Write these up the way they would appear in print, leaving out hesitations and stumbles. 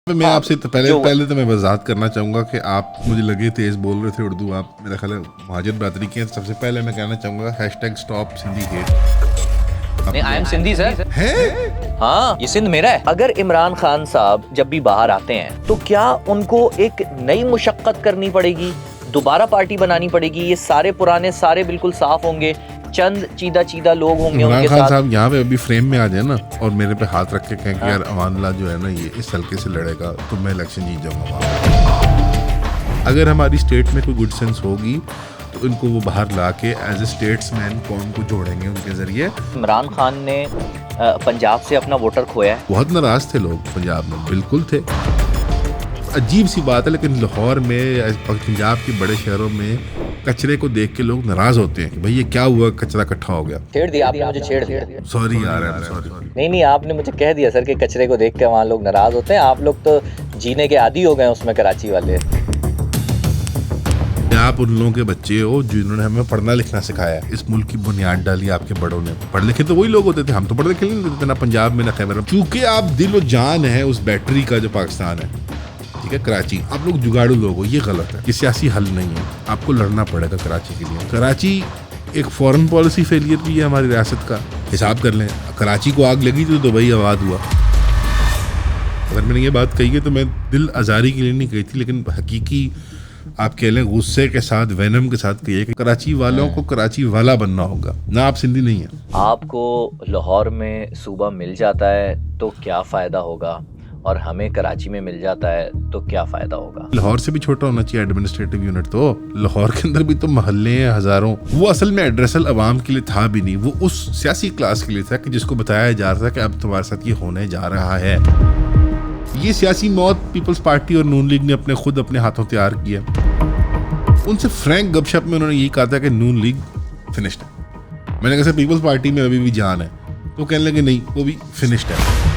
मैं आपसे तो पहले तो मैं वजाहत करना चाहूँगा कि आप मुझे लगे तेज़ बोल रहे थे उर्दू, आप मेरा ख्याल है महाजर बरादरी के हैं। सबसे पहले मैं कहना चाहूँगा #स्टॉप सिंधी हेट। नहीं, आई एम सिंधी सर। है? हाँ, ये सिंध मेरा है। अगर इमरान खान साहब जब भी बाहर आते हैं तो क्या उनको एक नई मुशक्कत करनी पड़ेगी, दोबारा पार्टी बनानी पड़ेगी? ये सारे पुराने सारे बिल्कुल साफ होंगे, चंद चीदा लोग होंगे इमरान उनके खान साथ। साहब यहाँ पे अभी फ्रेम में आ जाए ना और मेरे पे हाथ रख के कहें कि यार अमानुल्लाह जो है ना ये इस हल्के से लड़ेगा तो मैं इलेक्शन जीत जाऊंगा वहाँ। अगर हमारी स्टेट में कोई गुड सेंस होगी तो इनको वो बाहर ला के एज ए स्टेट्समैन कौन को जोड़ेंगे उनके जरिए। इमरान खान ने पंजाब से अपना वोटर खोया है। बहुत नाराज थे लोग पंजाब में, बिल्कुल थे। अजीब सी बात है लेकिन लाहौर में, पंजाब के बड़े शहरों में कचरे को देख के लोग नाराज होते हैं कि भाई ये क्या हुआ, कचरा इकट्ठा हो गया। छेड़ दिया आपने, मुझे छेड़ दिया। सॉरी यार, सॉरी। नहीं, आपने मुझे कह दिया सर कि कचरे को देख के वहाँ लोग नाराज होते हैं। आप लोग तो जीने के आदी हो गए उसमें, कराची वाले। आप उन लोगों के बच्चे हो जिन्होंने हमें पढ़ना लिखना सिखाया है, इस मुल्क की बुनियाद डाली आपके बड़ों ने। पढ़ लिखे तो वही लोग होते थे, हम तो पढ़ लिखे नहीं होते थे ना पंजाब में ना खैबर। चूंकि आप दिल और जान है उस बैटरी का जो पाकिस्तान है, ठीक है, कराची, आप लोग जुगाड़ू लोग हो, ये गलत है। ये सियासी हल नहीं है, आपको लड़ना पड़ेगा कराची के लिए। कराची एक फॉरेन पॉलिसी फेलियर भी है हमारी रियासत का, हिसाब कर लें। कराची को आग लगी तो दुबई आबाद हुआ। अगर मैंने ये बात कही है तो मैं दिल आज़ारी के लिए नहीं कही थी, लेकिन हकीकी आप कह लें गुस्से के साथ, वैनम के साथ कहिए कि कराची वालों को कराची वाला बनना होगा ना, आप सिंधी नहीं है। आपको लाहौर में सूबा मिल जाता है तो क्या फ़ायदा होगा, और हमें कराची में मिल जाता है तो क्या फ़ायदा होगा? लाहौर से भी छोटा होना चाहिए एडमिनिस्ट्रेटिव यूनिट। तो लाहौर के अंदर भी तो मोहल्ले हैं हज़ारों। वो असल में एड्रेसल अवाम के लिए था भी नहीं, वो उस सियासी क्लास के लिए था कि जिसको बताया जा रहा था कि अब तुम्हारे साथ ये होने जा रहा है। ये सियासी मौत पीपल्स पार्टी और नून लीग ने अपने हाथों तैयार किया। उनसे फ्रैंक गपशप में उन्होंने यही कहा था कि नून लीग फिनिश्ड है। मैंने कहा पीपल्स पार्टी में अभी भी जान है, तो कहने लगे नहीं, वो भी फिनिश्ड है।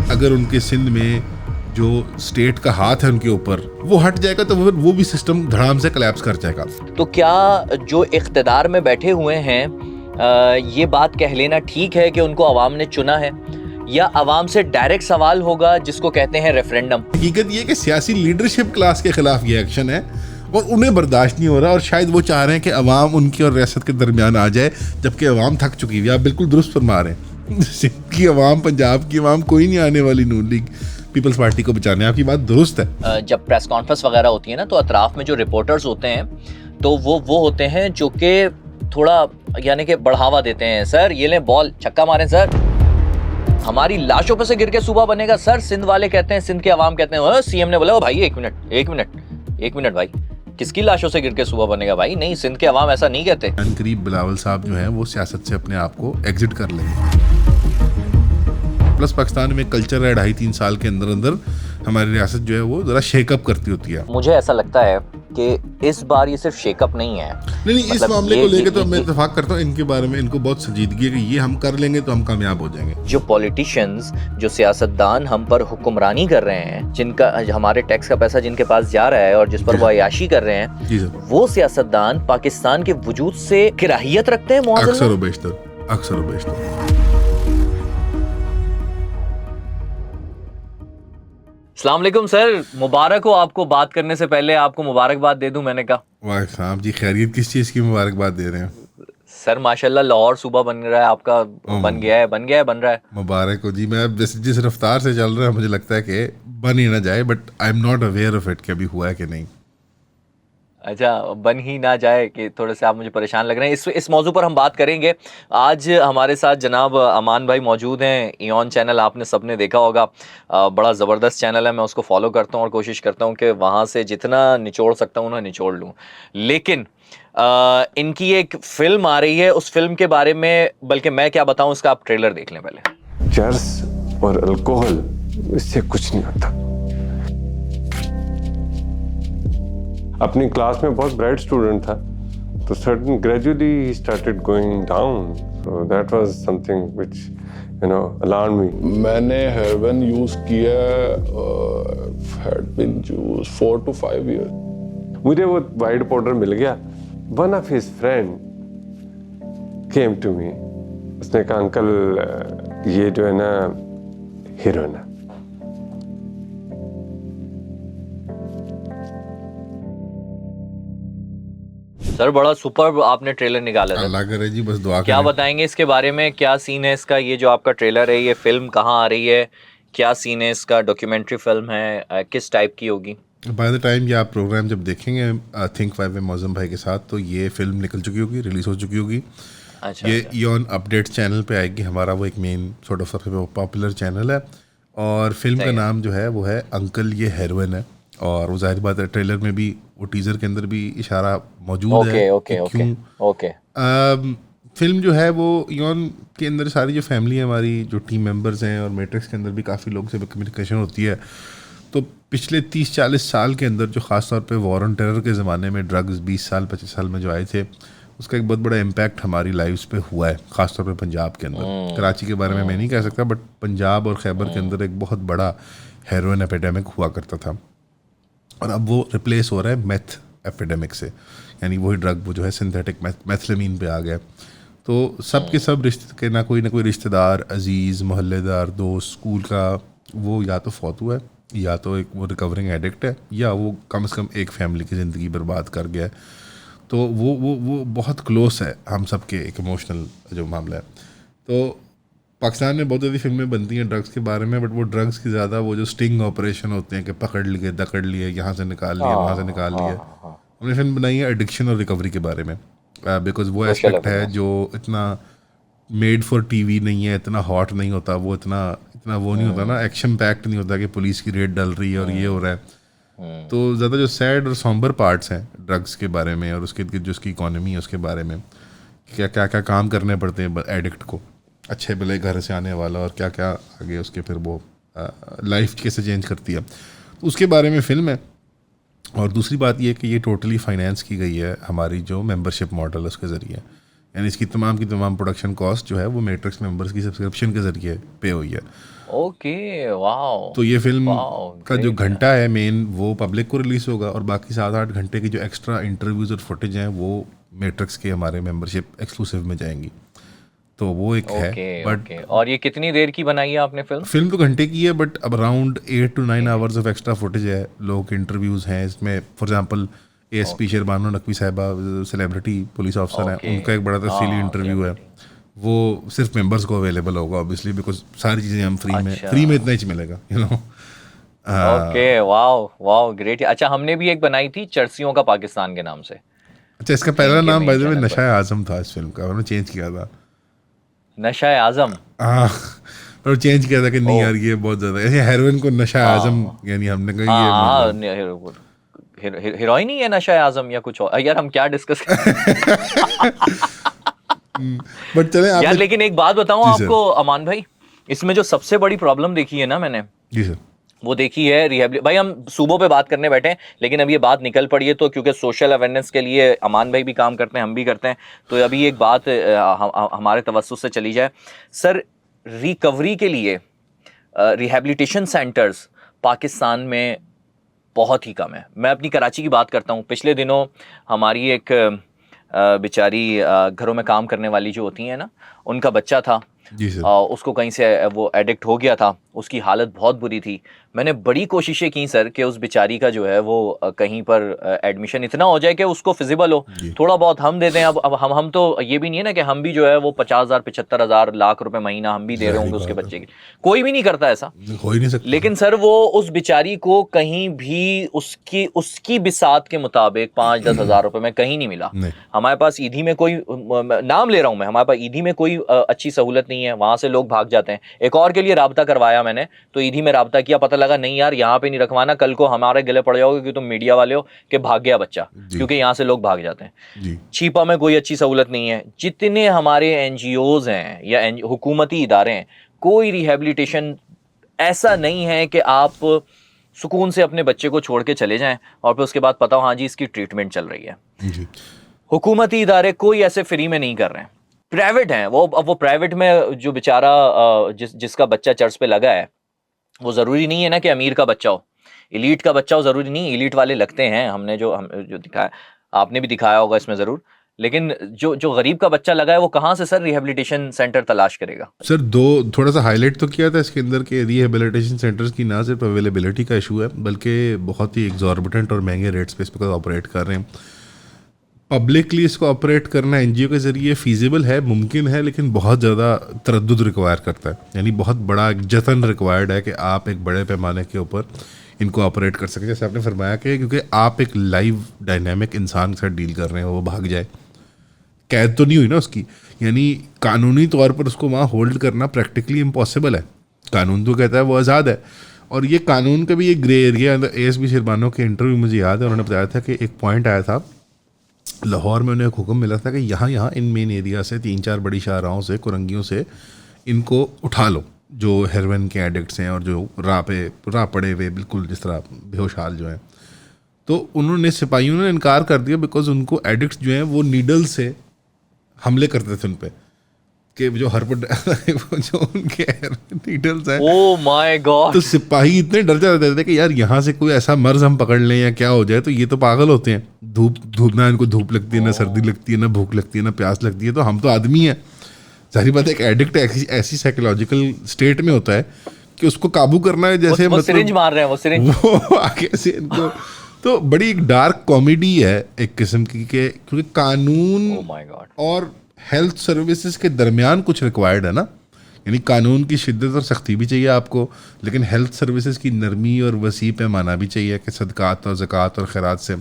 अगर उनके सिंध में जो स्टेट का हाथ है उनके ऊपर वो हट जाएगा तो वो भी सिस्टम धड़ाम से कोलैप्स कर जाएगा। तो क्या जो इख्तिदार में बैठे हुए हैं ये बात कह लेना ठीक है कि उनको अवाम ने चुना है, या अवाम से डायरेक्ट सवाल होगा जिसको कहते हैं रेफरेंडम? हकीकत ये कि सियासी लीडरशिप क्लास के खिलाफ ये एक्शन है और उन्हें बर्दाश्त नहीं हो रहा, और शायद वो चाह रहे हैं कि अवाम उनकी और रियासत के दरमियान आ जाए, जबकि अवाम थक चुकी है। आप बिल्कुल दुरुस्त फरमा रहे हैं। सिंध की अवाम, पंजाब की अवाम कोई नहीं आने वाली नून लीग पीपल्स पार्टी को बचाने। आपकी बात दुरुस्त है। जब प्रेस कॉन्फ्रेंस वगैरह होती है ना, तो अतराफ में जो रिपोर्टर्स होते हैं तो वो होते हैं जो कि थोड़ा यानी कि बढ़ावा देते हैं। सर ये लें बॉल, छक्का मारें सर, हमारी लाशों पे से गिर के सूबा बनेगा सर। सिंध वाले कहते हैं, सिंध के अवाम कहते हैं, सीएम ने बोला भाई एक मिनट भाई, किसकी लाशों से गिर के सूबा बनेगा भाई? नहीं, सिंध के अवाम ऐसा नहीं कहते। करीब बिलावल साहब जो हैं वो सियासत से अपने आप को एग्जिट कर लेंगे। प्लस पाकिस्तान में कल्चर है 2.5-3 साल के अंदर अंदर हमारी रियासत जो है वो जरा शेकअप करती होती है। मुझे ऐसा लगता है कि इस बार ये सिर्फ शेकअप नहीं है। नहीं, इस मामले को लेकर तो मैं इत्तेफाक करता हूँ, इनके बारे में इनको बहुत संजीदगी है कि ये हम कर लेंगे तो हम कामयाब हो जाएंगे। जो पॉलिटिशियंस, जो सियासतदान हम पर हुक्मरानी कर रहे हैं, जिनका हमारे टैक्स का पैसा जिनके पास जा रहा है और जिस पर वो अयाशी कर रहे हैं, वो सियासतदान पाकिस्तान के वजूद से किराहियत रखते हैं। अक्सर व बेशतर। अस्सलाम वालेकुम सर, मुबारक हो आपको। बात करने से पहले आपको मुबारकबाद दे दूं, मैंने कहा। वाह साहब जी, खैरियत किस चीज़ की मुबारकबाद दे रहे हैं? सर माशाल्लाह लाहौर सूबा बन रहा है आपका, बन रहा है। मुबारक हो जी। मैं अब जिस रफ्तार से चल रहा है मुझे लगता है कि बन ही ना जाए, but I am not aware of it कि अभी हुआ है कि नहीं। अच्छा, बन ही ना जाए कि थोड़े से आप मुझे परेशान लग रहे हैं। इस मौजू पर हम बात करेंगे। आज हमारे साथ जनाब अमान भाई मौजूद हैं। इयॉन चैनल आपने सबने देखा होगा, बड़ा ज़बरदस्त चैनल है। मैं उसको फॉलो करता हूँ और कोशिश करता हूँ कि वहाँ से जितना निचोड़ सकता हूँ ना निचोड़ लूँ। लेकिन इनकी एक फिल्म आ रही है, उस फिल्म के बारे में बल्कि मैं क्या बताऊँ, उसका आप ट्रेलर देख लें पहले। चर्स और अल्कोहल, इससे कुछ नहीं होता। अपनी क्लास में बहुत ब्राइट स्टूडेंट था, तो certain gradually he started going down, so that was something which alarm me. मैंने हेरोइन यूज किया, had been use 4 to 5 years। मुझे वो वाइट पाउडर मिल गया। One of his friend came to me, उसने कहा अंकल ये जो है ना हीरोइन है। सर बड़ा सुपर आपने ट्रेलर निकाला था। अल्लाह करे जी, बस दुआ क्या करें। बताएंगे इसके बारे में, क्या सीन है इसका? ये जो आपका ट्रेलर है, ये फिल्म कहाँ आ रही है, क्या सीन है इसका? डॉक्यूमेंट्री फिल्म है, किस टाइप की होगी? बाय द टाइम ये आप प्रोग्राम जब देखेंगे थिंक 5 में मौजम भाई के साथ, तो ये फिल्म निकल चुकी होगी, रिलीज हो चुकी होगी। अच्छा ये अच्छा। ईऑन अपडेट चैनल पे आएगी, हमारा वो एक मेन सॉर्ट ऑफ सबसे पॉपुलर चैनल है। और फिल्म का सही है। नाम जो है वो है अंकल ये हेरोइन है। और वो जाहिर बात है ट्रेलर में भी, वो टीज़र के अंदर भी इशारा मौजूद है ओके ओके कि ओके क्यों ओके। फिल्म जो है वो ईऑन के अंदर सारी जो फैमिली है हमारी, जो टीम मेंबर्स हैं, और मैट्रिक्स के अंदर भी काफ़ी लोग से कम्युनिकेशन होती है। तो पिछले 30-40 साल के अंदर जो ख़ास तौर पे वॉर ऑन टेरर के ज़माने में ड्रग्स 20 साल 25 साल में जो आए थे, उसका एक बहुत बड़ा इम्पैक्ट हमारी लाइफ्स पे हुआ है, ख़ास तौर पे पंजाब के अंदर। कराची के बारे में मैं नहीं कह सकता, बट पंजाब और खैबर के अंदर एक बहुत बड़ा हेरोइन एपिडेमिक हुआ करता था। और अब वो रिप्लेस हो रहा है मेथ एपिडेमिक से, यानी वही ड्रग वो जो है सिंथेटिक मेथलेमीन पे आ गया। तो सब के सब रिश्ते के ना कोई रिश्तेदार, अजीज़, मोहल्लेदार, दोस्त, स्कूल का, वो या तो फौत हुआ है, या तो एक वो रिकवरिंग एडिक्ट है, या वो कम से कम एक फैमिली की ज़िंदगी बर्बाद कर गया है। तो वो बहुत क्लोज है हम सब के एक इमोशनल जो मामला है। तो पाकिस्तान में बहुत ज़्यादा फिल्में बनती हैं ड्रग्स के बारे में, बट वो ड्रग्स की ज़्यादा वो जो स्टिंग ऑपरेशन होते हैं कि पकड़ लिए, दकड़ लिए, यहाँ से निकाल लिए, वहाँ से निकाल लिए। हमने फिल्म बनाई है एडिक्शन और रिकवरी के बारे में, बिकॉज वो Social एस्पेक्ट है awareness। जो इतना मेड फॉर टीवी नहीं है, इतना हॉट नहीं होता, वो इतना इतना वो नहीं होता ना, एक्शन पैक्ट नहीं होता कि पुलिस की रेड डल रही है और ये हो रहा है। तो ज़्यादा जो सैड और सॉम्बर पार्ट्स हैं ड्रग्स के बारे में, और उसके जो उसकी इकॉनमी है उसके बारे में, क्या क्या क्या काम करने पड़ते हैं एडिक्ट को, अच्छे भले घर से आने वाला, और क्या क्या आगे उसके फिर वो लाइफ कैसे चेंज करती है, तो उसके बारे में फ़िल्म है। और दूसरी बात ये कि ये टोटली फाइनेंस की गई है हमारी जो मेंबरशिप मॉडल है उसके ज़रिए, यानी इसकी तमाम की तमाम प्रोडक्शन कॉस्ट जो है वो मैट्रिक्स मेंबर्स की सब्सक्रिप्शन के ज़रिए पे हुई है। Okay wow. तो ये फिल्म वाओ, का जो great है। घंटा है मेन, वो पब्लिक को रिलीज़ होगा, और बाकी 7-8 घंटे की जो एक्स्ट्रा इंटरव्यूज़ और फुटेज हैं वो मैट्रिक्स के हमारे मेंबरशिप एक्सक्लूसिव में जाएंगी। तो वो एक है, ओके बट ओके। और ये कितनी देर की बनाई है आपने फिल्म? फिल्म तो घंटे की है, बट अब around 8 to 9 hours of extra footage है, लोगों के इंटरव्यूज़ हैं इसमें। For example ASP Sherbano Naqvi साहिबा, सेलिब्रिटी पुलिस ऑफिसर हैं, Okay। उनका एक बड़ा तफसीली इंटरव्यू है, वो सिर्फ मेंबर्स को अवेलेबल होगा ऑब्वियसली, बिकॉज सारी चीज़ें हम अच्छा। फ्री में इतना ही मिलेगा, you know. Okay wow wow great. अच्छा हमने भी एक बनाई थी चर्सियों का पाकिस्तान के नाम से। अच्छा, इसका पहला इनके नाम main bye the way channel पर। नशा आजम था इस फिल्म का, उन्होंने चेंज किया था। नशा आजम। हाँ, और चेंज किया था कि नहीं ओ। यार ये बहुत ज़्यादा, ऐसे हेरोइन को नशा आजम, यानी हमने कहा ये हाँ मतलब हीरोइन ही है नशा आजम या कुछ और? यार हम क्या डिस्कस बट चले यार आपने। लेकिन एक बात बताऊं जी सर। आपको अमान भाई, इसमें जो सबसे बड़ी प्रॉब्लम देखी है ना मैंने, जी सर। वो देखी है रिहेबिलिट। भाई हम सूबों पे बात करने बैठे हैं, लेकिन अब ये बात निकल पड़ी है, तो क्योंकि सोशल अवेयरनेस के लिए अमान भाई भी काम करते हैं, हम भी करते हैं, तो अभी एक बात हमारे तवज्जुह से चली जाए। सर रिकवरी के लिए रिहेबिलिटेशन सेंटर्स पाकिस्तान में बहुत ही कम है। मैं अपनी कराची की बात करता हूँ। पिछले दिनों हमारी एक बेचारी घरों में काम करने वाली जो होती हैं ना, उनका बच्चा था, जी सर। उसको कहीं से वो एडिक्ट हो गया था, उसकी हालत बहुत बुरी थी। मैंने बड़ी कोशिशें की सर कि उस बेचारी का जो है वो कहीं पर एडमिशन इतना हो जाए कि उसको फिजिबल हो, जी। थोड़ा बहुत हम दे दें। अब हम तो ये भी नहीं है ना कि हम भी जो है वो 50,000 75,000 लाख रुपए महीना हम भी दे रहे जाहिर होंगे उसके बात है। बच्चे की। कोई भी नहीं करता ऐसा। हो ही नहीं सकता। लेकिन सर वो उस बेचारी को कहीं भी उसकी बिसात के मुताबिक 5-10 हज़ार रुपए में कहीं नहीं मिला। नहीं। हमारे पास ईदी में कोई नाम ले रहा हूं मैं, हमारे पास ईदी में कोई अच्छी सहूलत नहीं है, वहां से लोग भाग जाते हैं। एक और के लिए राब्ता करवाया मैंने, तो ईदी में राब्ता किया, पता लगा नहीं यार यहाँ पे नहीं रखवाना, कल को हमारे गले पड़ जाओगे कि तुम मीडिया वाले हो कि भाग गया बच्चा, क्योंकि यहाँ से लोग भाग जाते हैं। जी। छिपा में कोई अच्छी सहूलत नहीं है। जितने हमारे एनजीओज हैं या हुकूमती इदारे हैं, कोई रिहेबिलिटेशन ऐसा नहीं है कि आप सुकून से अपने बच्चे को छोड़ के चले जाएं और फिर उसके बाद पता हो हाँ जी इसकी ट्रीटमेंट चल रही है। जी। हुकूमती इदारे कोई ऐसे फ्री में नहीं कर रहे हैं, प्राइवेट हैं वो। अब वो प्राइवेट में जो बेचारा जिसका बच्चा चर्च पे लगा है, वो ज़रूरी नहीं है ना कि अमीर का बच्चा हो, इलीट का बच्चा हो, ज़रूरी नहीं। इलीट वाले लगते हैं, हमने जो दिखाया, आपने भी दिखाया होगा इसमें ज़रूर। लेकिन जो गरीब का बच्चा लगा है वो कहाँ से सर रिहेबिलिटेशन सेंटर तलाश करेगा? सर थोड़ा सा हाईलाइट तो किया था इसके अंदर के रिहेबिलिटेशन सेंटर्स की ना सिर्फ अवेलेबिलिटी का इशू है, बल्कि बहुत ही एग्जॉर्बिटेंट और महंगे रेट्स पे इस पर ऑपरेट कर रहे हैं। पब्लिकली इसको ऑपरेट करना एनजीओ के ज़रिए फीजिबल है, मुमकिन है, लेकिन बहुत ज़्यादा तरद्दुद रिक्वायर करता है। यानी बहुत बड़ा एक जतन रिक्वायर्ड है कि आप एक बड़े पैमाने के ऊपर इनको ऑपरेट कर सकें। जैसे आपने फरमाया कि क्योंकि आप एक लाइव डायनामिक इंसान के साथ डील कर रहे हैं, वो भाग जाए, कैद तो नहीं हुई ना उसकी, यानी कानूनी तौर पर उसको वहाँ होल्ड करना प्रैक्टिकली इम्पॉसिबल है। कानून तो कहता है वो आज़ाद है, और ये कानून का भी एक ग्रे एरिया। ASB शिरबानो के इंटरव्यू मुझे याद है, उन्होंने बताया था कि एक पॉइंट आया था लाहौर में, उन्हें एक हुक्म मिला था कि यहाँ इन मेन एरिया से 3-4 बड़ी शाहराहों से, कुरंगियों से इनको उठा लो, जो हेरोइन के एडिक्ट्स हैं और जो राह पड़े हुए बिल्कुल जिस तरह बेहोश हाल जो हैं। तो उन्होंने सिपाहियों ने इनकार कर दिया, बिकॉज उनको एडिक्ट्स जो हैं वो नीडल से हमले करते थे उन पे, कि जो जो उनके नीडल्स हैं। Oh my God. तो सिपाही इतने डर जाते थे कि यार यहाँ से कोई ऐसा मर्ज हम पकड़ लें या क्या हो जाए, तो ये तो पागल होते हैं। धूप ना इनको धूप लगती है, ना सर्दी लगती है, ना भूख लगती है, ना प्यास लगती है, तो हम तो आदमी हैं। सारी बात, एक एडिक्ट ऐसी साइकोलॉजिकल स्टेट में होता है कि उसको काबू करना है, जैसे वो सिरिंज मार रहे हैं, वो सिरिंज वो आगे से इनको। तो बड़ी एक डार्क कॉमेडी है एक किस्म की, क्योंकि कानून ओह माय गॉड और हेल्थ सर्विसेज के दरमियान कुछ रिक्वायर्ड है ना। यानी कानून की शिद्दत और सख्ती भी चाहिए आपको, लेकिन हेल्थ सर्विसेज की नरमी और वसी पैमाना भी चाहिए कि सदकात और ज़कात और खैरात से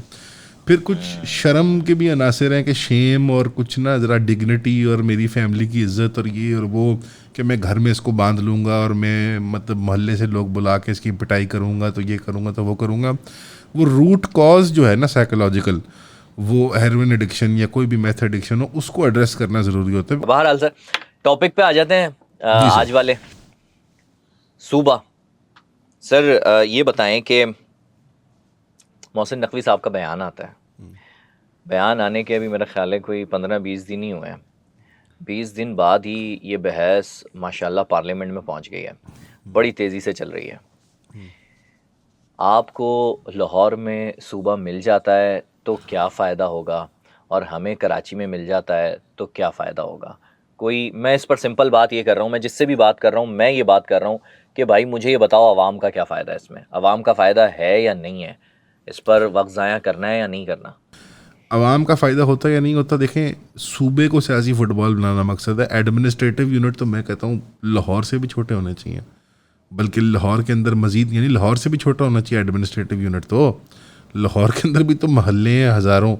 फिर कुछ शर्म के भी अनासर हैं, कि शेम और कुछ ना ज़रा डिग्निटी और मेरी फैमिली की इज़्ज़त और ये और वो, कि मैं घर में इसको बांध लूँगा और मैं मतलब मोहल्ले से लोग बुला के इसकी पिटाई करूँगा, तो ये करूँगा तो वो करूँगा। वो रूट कॉज जो है ना साइकोलॉजिकल, वो हेरोइन एडिक्शन या कोई भी मैथ एडिक्शन हो, उसको एड्रेस करना ज़रूरी होता है। बहरहाल सर, टॉपिक पे आ जाते हैं आज वाले सूबा। सर ये बताएं कि मोहसिन नकवी साहब का बयान आता है, बयान आने के अभी मेरा ख्याल है कोई 15-20 दिन ही हुए हैं। 20 दिन बाद ही ये बहस माशाल्लाह पार्लियामेंट में पहुंच गई है, बड़ी तेज़ी से चल रही है। आपको लाहौर में सूबा मिल जाता है तो क्या फ़ायदा होगा, और हमें कराची में मिल जाता है तो क्या फ़ायदा होगा? कोई, मैं इस पर सिंपल बात ये कर रहा हूँ, मैं जिससे भी बात कर रहा हूँ, मैं ये बात कर रहा हूँ कि भाई मुझे ये बताओ, आवाम का क्या फ़ायदा है इसमें? आवाम का फ़ायदा है या नहीं है? इस पर वक्त ज़ाया करना है या नहीं करना? आवाम का फ़ायदा होता है या नहीं होता? देखें, सूबे को सियासी फुटबॉल बनाना मकसद है। एडमिनिस्ट्रेटिव यूनिट तो मैं कहता हूँ लाहौर से भी छोटे होने चाहिए, बल्कि लाहौर के अंदर मज़ीद, यानी लाहौर से भी छोटा होना चाहिए एडमिनिस्ट्रेटिव यूनिट। तो लाहौर के अंदर भी तो महल्ले हैं हज़ारों।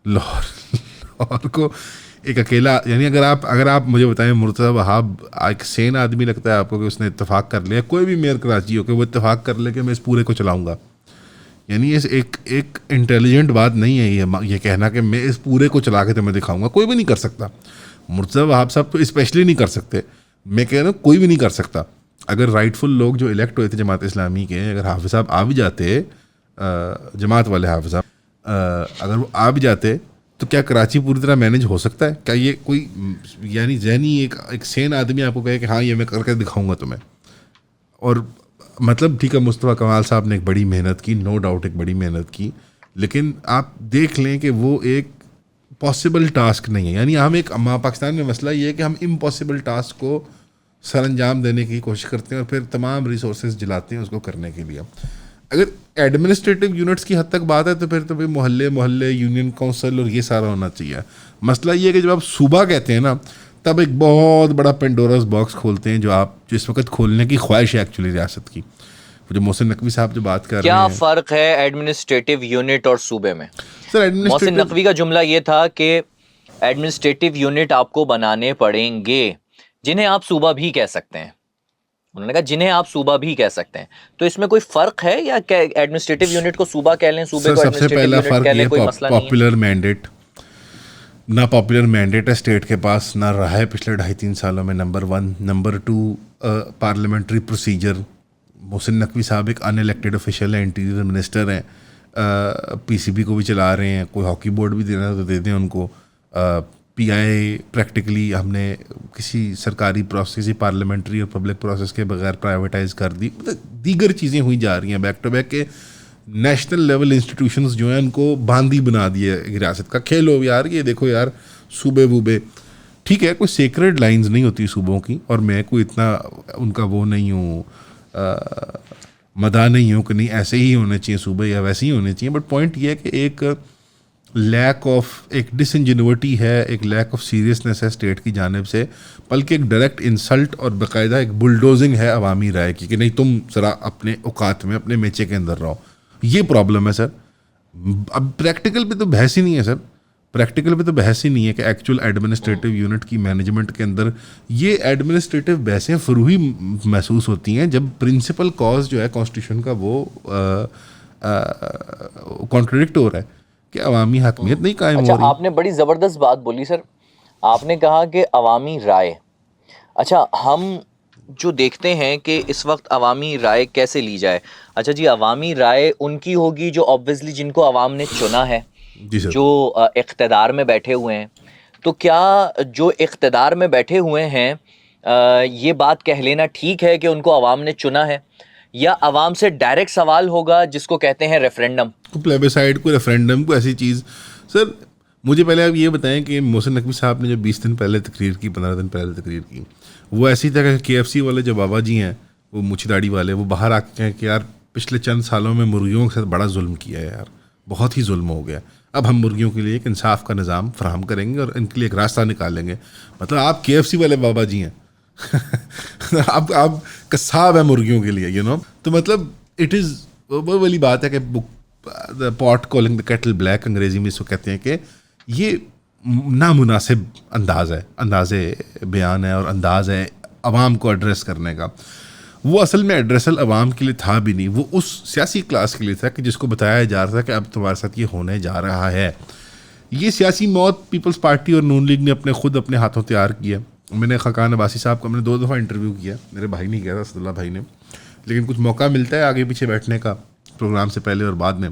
लाहौर को एक अकेला, यानी अगर आप मुझे बताएं मुर्तज़ा वहाब एक सेन आदमी लगता है आपको कि उसने इत्तेफाक कर लिया, कोई भी मेयर कराची हो कि वो इत्तेफाक कर ले कि मैं इस पूरे को चलाऊँगा? यानी इस एक इंटेलिजेंट बात नहीं है ये कहना कि मैं इस पूरे को चला के तुम्हें दिखाऊंगा। कोई भी नहीं कर सकता। मुर्तज़ा वहाब साहब तो स्पेशली नहीं कर सकते, मैं कह रहा हूँ कोई भी नहीं कर सकता। अगर राइटफुल लोग जो इलेक्ट हुए थे जमात इस्लामी के, अगर हाफिज़ साहब आ भी जाते, जमात वाले हाफिज़ साहब अगर वो आ भी जाते, तो क्या कराची पूरी तरह मैनेज हो सकता है? क्या ये कोई यानी जहनी एक सेन आदमी आपको कहे कि हाँ ये मैं करके दिखाऊंगा तुम्हें? और मतलब ठीक है, मुस्तफ़ा कमाल साहब ने एक बड़ी मेहनत की, नो डाउट एक बड़ी मेहनत की, लेकिन आप देख लें कि वो एक पॉसिबल टास्क नहीं है। यानी हम एक पाकिस्तान में मसला ये है कि हम इम्पॉसिबल टास्क को सरअंजाम देने की कोशिश करते हैं और फिर तमाम रिसोर्सेज जलाते हैं उसको करने के लिए। अगर एडमिनिस्ट्रेटिव यूनिट्स की हद तक बात है तो फिर तो भाई मोहल्ले यूनियन काउंसिल और ये सारा होना चाहिए। मसला ये है कि जब आप सूबा कहते हैं ना, तब एक बहुत बड़ा पेंडोरास बॉक्स खोलते हैं, जो इस वक्त खोलने की ख्वाहिश है एक्चुअली रियासत की। जो मोहसिन नकवी साहब जो बात कर रहे हैं, क्या फ़र्क है एडमिनिस्ट्रेटिव यूनिट और सूबे में? सर मोहसिन नकवी का जुमला ये था कि एडमिनिस्ट्रेटिव यूनिट आपको बनाने पड़ेंगे जिन्हें आप सूबा भी कह सकते हैं। उन्होंने कहा जिन्हें आप सूबा भी कह सकते हैं। तो इसमें कोई फ़र्क है, या क्या एडमिनिस्ट्रेटिव यूनिट को सूबा कह लें, सूबे को एडमिनिस्ट्रेटिव यूनिट कह लें, कोई मसला नहीं है? पॉपुलर मैंडेट ना पॉपुलर मैंडेट है स्टेट के पास, ना रहा है पिछले 2.5-3 सालों में, number 1। Number 2, parliamentary procedure. Mohsin Naqvi साहब एक अनइलेक्टेड ऑफिशियल है, इंटीरियर मिनिस्टर हैं, पीसीबी को भी चला रहे हैं, कोई हॉकी बोर्ड भी देना तो दे दें उनको। पीआई प्रैक्टिकली हमने किसी सरकारी प्रोसेस, पार्लियामेंट्री और पब्लिक प्रोसेस के बगैर प्राइवेटाइज कर दी। दीगर चीज़ें हुई जा रही हैं बैक टू बैक के। नेशनल लेवल इंस्टीट्यूशंस जो हैं उनको बांदी बना दिए रियासत का। खेलो यार, ये देखो यार सूबे वूबे, ठीक है, कोई सेक्रेड लाइंस नहीं होती सूबों की, और मैं कोई इतना उनका वो नहीं हूँ, मदा नहीं हूँ कि नहीं ऐसे ही होने चाहिए सूबे या वैसे ही होने चाहिए। बट पॉइंट ये है कि एक लैक ऑफ एक डिसइंजेन्युइटी है, एक लैक ऑफ सीरियसनेस है स्टेट की जानिब से, बल्कि एक डायरेक्ट इंसल्ट और बाकायदा एक बुलडोजिंग है अवामी राय की कि नहीं तुम ज़रा अपने औकात में अपने मेचे के अंदर रहो। ये प्रॉब्लम है सर। अब प्रैक्टिकल पे तो बहस ही नहीं है सर, प्रैक्टिकल पे तो बहस ही नहीं है कि एक्चुअल एडमिनिस्ट्रेटिव यूनिट की मैनेजमेंट के अंदर ये एडमिनिस्ट्रेटिव बहसें फरूही महसूस होती हैं जब प्रिंसिपल कॉज जो है कॉन्स्टिट्यूशन का वो कॉन्ट्रडिक्ट हो रहा है कि अवामी हकमियत नहीं कायम अच्छा, हो रही। आपने बड़ी ज़बरदस्त बात बोली सर। आपने कहा कि अवामी राय। अच्छा, हम जो देखते हैं कि इस वक्त अवामी राय कैसे ली जाए। अच्छा जी, अवामी राय उनकी होगी जो ऑब्वियसली जिनको अवाम ने चुना है, जी सर। जो इख्तिदार में बैठे हुए हैं। तो क्या जो इख्तिदार में बैठे हुए हैं ये बात कह लेना ठीक है कि उनको अवाम ने चुना है, या अवाम से डायरेक्ट सवाल होगा जिसको कहते हैं रेफरेंडम? को प्लेबिसाइड को रेफरेंडम को ऐसी चीज़। सर मुझे पहले आप ये बताएं कि मोहसिन नकवी साहब ने जो 20 दिन पहले तकरीर की, 15 दिन पहले तकरीर की, वो ऐसी तरह KFC वाले जो बाबा जी हैं, वो मुछी दाढ़ी वाले, वो बाहर आके कहें कि यार पिछले चंद सालों में मुर्गियों के साथ बड़ा जुल्म किया है यार, बहुत ही जुल्म हो गया, अब हम मुर्गियों के लिए एक इंसाफ का निज़ाम फराहम करेंगे और इनके लिए एक रास्ता निकालेंगे। मतलब आप KFC वाले बाबा जी हैं आप कसाब है मुर्गियों के लिए, तो मतलब इट इज़ वो वाली बात है कि pot calling the kettle black, अंग्रेजी में इसको कहते हैं कि ये नामुनासिब अंदाज़े बयान है और अंदाज़ है अवाम को एड्रेस करने का। वो असल में एड्रेसल अवाम के लिए था भी नहीं, वो उस सियासी क्लास के लिए था कि जिसको बताया जा रहा था कि अब तुम्हारे साथ ये होने जा रहा है। ये सियासी मौत पीपल्स पार्टी और नून लीग ने अपने हाथों तैयार किया। मैंने खाकान अब्बासी साहब को हमने 2 दफ़ा इंटरव्यू किया, मेरे भाई ने किया था, असदुल्ला भाई ने, लेकिन कुछ मौका मिलता है आगे पीछे बैठने का प्रोग्राम से पहले और बाद में।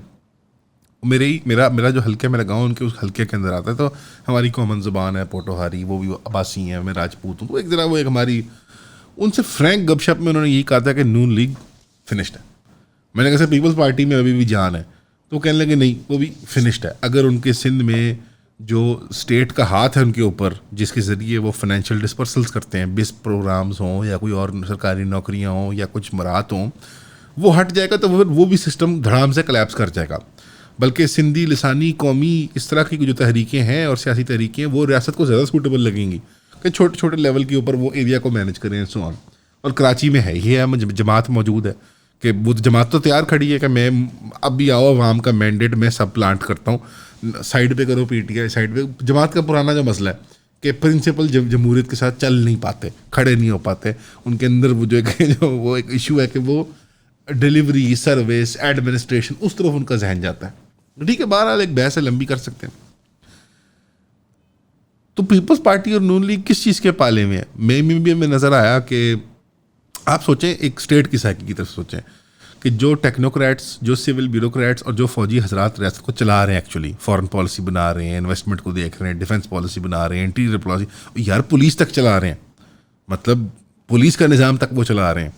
मेरा जो हल्का मेरा गांव उनके उस हल्के के अंदर आता है, तो हमारी कॉमन ज़ुबान है पोटोहारी, वो भी अब्बासी हैं, मैं राजपूत हूँ, तो एक हमारी उनसे फ्रैंक गपशप में उन्होंने यही कहा था कि नून लीग फिनिश्ड है। मैंने कहा सर पीपल्स पार्टी में अभी भी जान है, तो कहने लगे नहीं वो भी फिनिश्ड है। अगर उनके सिंध में जो स्टेट का हाथ है उनके ऊपर, जिसके ज़रिए वो फाइनेंशियल डिस्पर्सल्स करते हैं, बिस प्रोग्राम्स हों या कोई और सरकारी नौकरियाँ हों या कुछ मराहत हों, वो हट जाएगा तो वो भी सिस्टम धड़ाम से कलैप्स कर जाएगा। बल्कि सिंधी लिसानी कौमी इस तरह की जो तहरीकें हैं और सियासी तहरीकें हैं वो रियासत को ज़्यादा सूटेबल लगेंगी कि छोटे छोटे लेवल के ऊपर वो एरिया को मैनेज करें सो ऑन। और कराची में है ये है, जमात मौजूद है कि वो जमात तो तैयार खड़ी है कि मैं अब भी आओ अवाम का मैंडेट मैं सब प्लांट करता हूँ, साइड पे करो PTI साइड पे। जमात का पुराना जो मसला है कि प्रिंसिपल जमहूरियत के साथ चल नहीं पाते, खड़े नहीं हो पाते, उनके अंदर वो वो एक इशू है कि वो डिलीवरी सर्विस एडमिनिस्ट्रेशन उस तरफ उनका जहन जाता है। ठीक है, बहरहाल एक बहस है, लंबी कर सकते हैं। तो पीपल्स पार्टी और नून लीग किस चीज़ के पाले में है? में नज़र आया कि आप सोचें एक स्टेट की साइकी की तरफ सोचें कि जो टेक्नोक्रेट्स, जो सिविल ब्यूरोक्रेट्स और जो फौजी हजरात रियासत को चला रहे हैं, एक्चुअली फॉरेन पॉलिसी बना रहे हैं, इन्वेस्टमेंट को देख रहे हैं, डिफेंस पॉलिसी बना रहे हैं, इंटीरियर पॉलिसी, यार पुलिस तक चला रहे हैं, मतलब पुलिस का निज़ाम तक वो चला रहे हैं।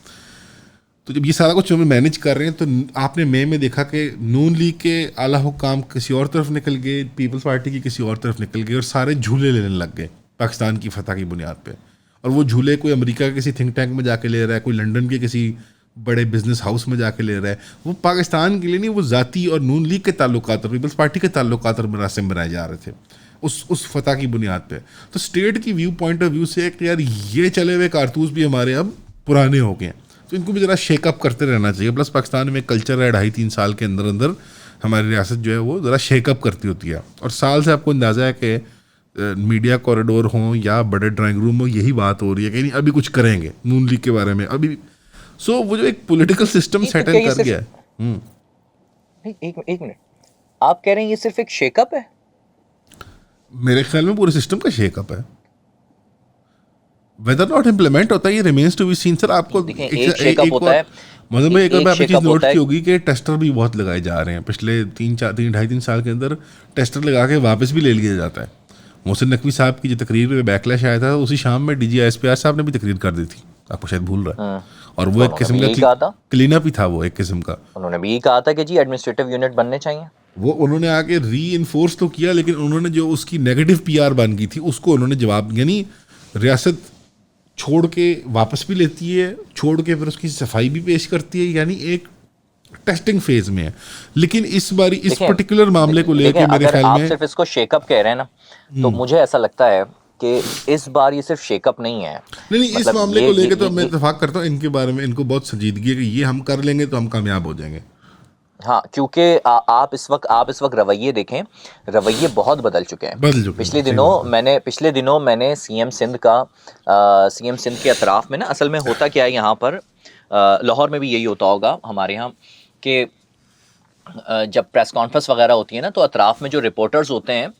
तो जब ये सारा कुछ मैनेज कर रहे हैं तो आपने में देखा कि नून लीग के आला हुक्काम किसी और तरफ निकल गए, पीपल्स पार्टी की किसी और तरफ निकल गए और सारे झूले लेने लग गए पाकिस्तान की फतह की बुनियाद पे। और वो झूले कोई अमेरिका के किसी थिंक टैंक में जाके ले रहा है, कोई लंदन के किसी बड़े बिजनेस हाउस में जाके ले रहा है, वो पाकिस्तान के लिए नहीं, वो ज़ाती और नून लीग के ताल्लुकात और पीपल्स पार्टी के ताल्लुकात और मरासिम बनाए जा रहे थे उस फतह की बुनियाद पे। तो स्टेट की पॉइंट ऑफ व्यू से कि यार ये चले हुए कारतूस भी हमारे अब पुराने हो गए हैं, तो इनको भी ज़रा शेकअप करते रहना चाहिए। प्लस पाकिस्तान में कल्चर है 2.5-3 साल के अंदर अंदर हमारी रियासत जो है वो ज़रा शेकअप करती होती है। और साल से आपको अंदाज़ा है कि मीडिया कॉरिडोर हों या बड़े ड्राइंग रूम हो, यही बात हो रही है कि नहीं अभी कुछ करेंगे नून लीग के बारे में अभी। सो वो जो एक पॉलिटिकल सिस्टम सेटल कर गया है। एक मिनट, आप कह रहे हैं ये सिर्फ एक शेकअप है? मेरे ख्याल में पूरे सिस्टम का शेकअप है। वेदर नॉट इम्प्लीमेंट होता है ये remains to be seen. Sir आपको एक शेकअप होता है, मतलब में एक और आपने चीज़ नोट की होगी कि टेस्टर भी बहुत लगाए जा रहे हैं। पिछले 2.5-3 साल के अंदर टेस्टर लगा के वापस भी ले लिया जाता है। मोहसिन नकवी साहब की जो तकरीर में बैकलैश आया था, उसी शाम में DG ISPR साहब ने भी तकरीर कर दी थी, आपको शायद भूल रहा है। और वो एक किस्म का क्लीन अप ही था, वो एक किस्म का। उन्होंने भी कहा था कि जी एडमिनिस्ट्रेटिव यूनिट बनने चाहिए। वो उन्होंने आके री इन्फोर्स तो किया, लेकिन उन्होंने जो उसकी नेगेटिव PR बन गई थी उसको उन्होंने जवाब, यानी रियासत छोड़ के वापस भी लेती है, छोड़ के फिर उसकी सफाई भी पेश करती है, यानी एक टेस्टिंग फेज में है। लेकिन इस बारी इस देखें, पर्टिकुलर मामले को लेके देखें, मेरे अगर ख्याल आप में सिर्फ इसको शेकअप कह रहे हैं ना, तो मुझे ऐसा लगता है कि इस बार ये सिर्फ शेकअप नहीं है। नहीं इस मतलब मामले ये को लेके ये- तो ये- मैं ये- इत्तेफाक करता हूँ, इनके बारे में इनको बहुत संजीदगी है कि ये हम कर लेंगे तो हम कामयाब हो जाएंगे। हाँ, क्योंकि आप इस वक्त रवैये देखें, रवैये बहुत बदल चुके हैं। बदल चुके हैं, पिछले सही दिनों बात है। मैंने सीएम सिंध के अतराफ में ना, असल में होता क्या है यहाँ पर, लाहौर में भी यही होता होगा हमारे यहाँ, कि जब प्रेस कॉन्फ्रेंस वगैरह होती है ना, तो अतराफ में जो रिपोर्टर्स होते हैं,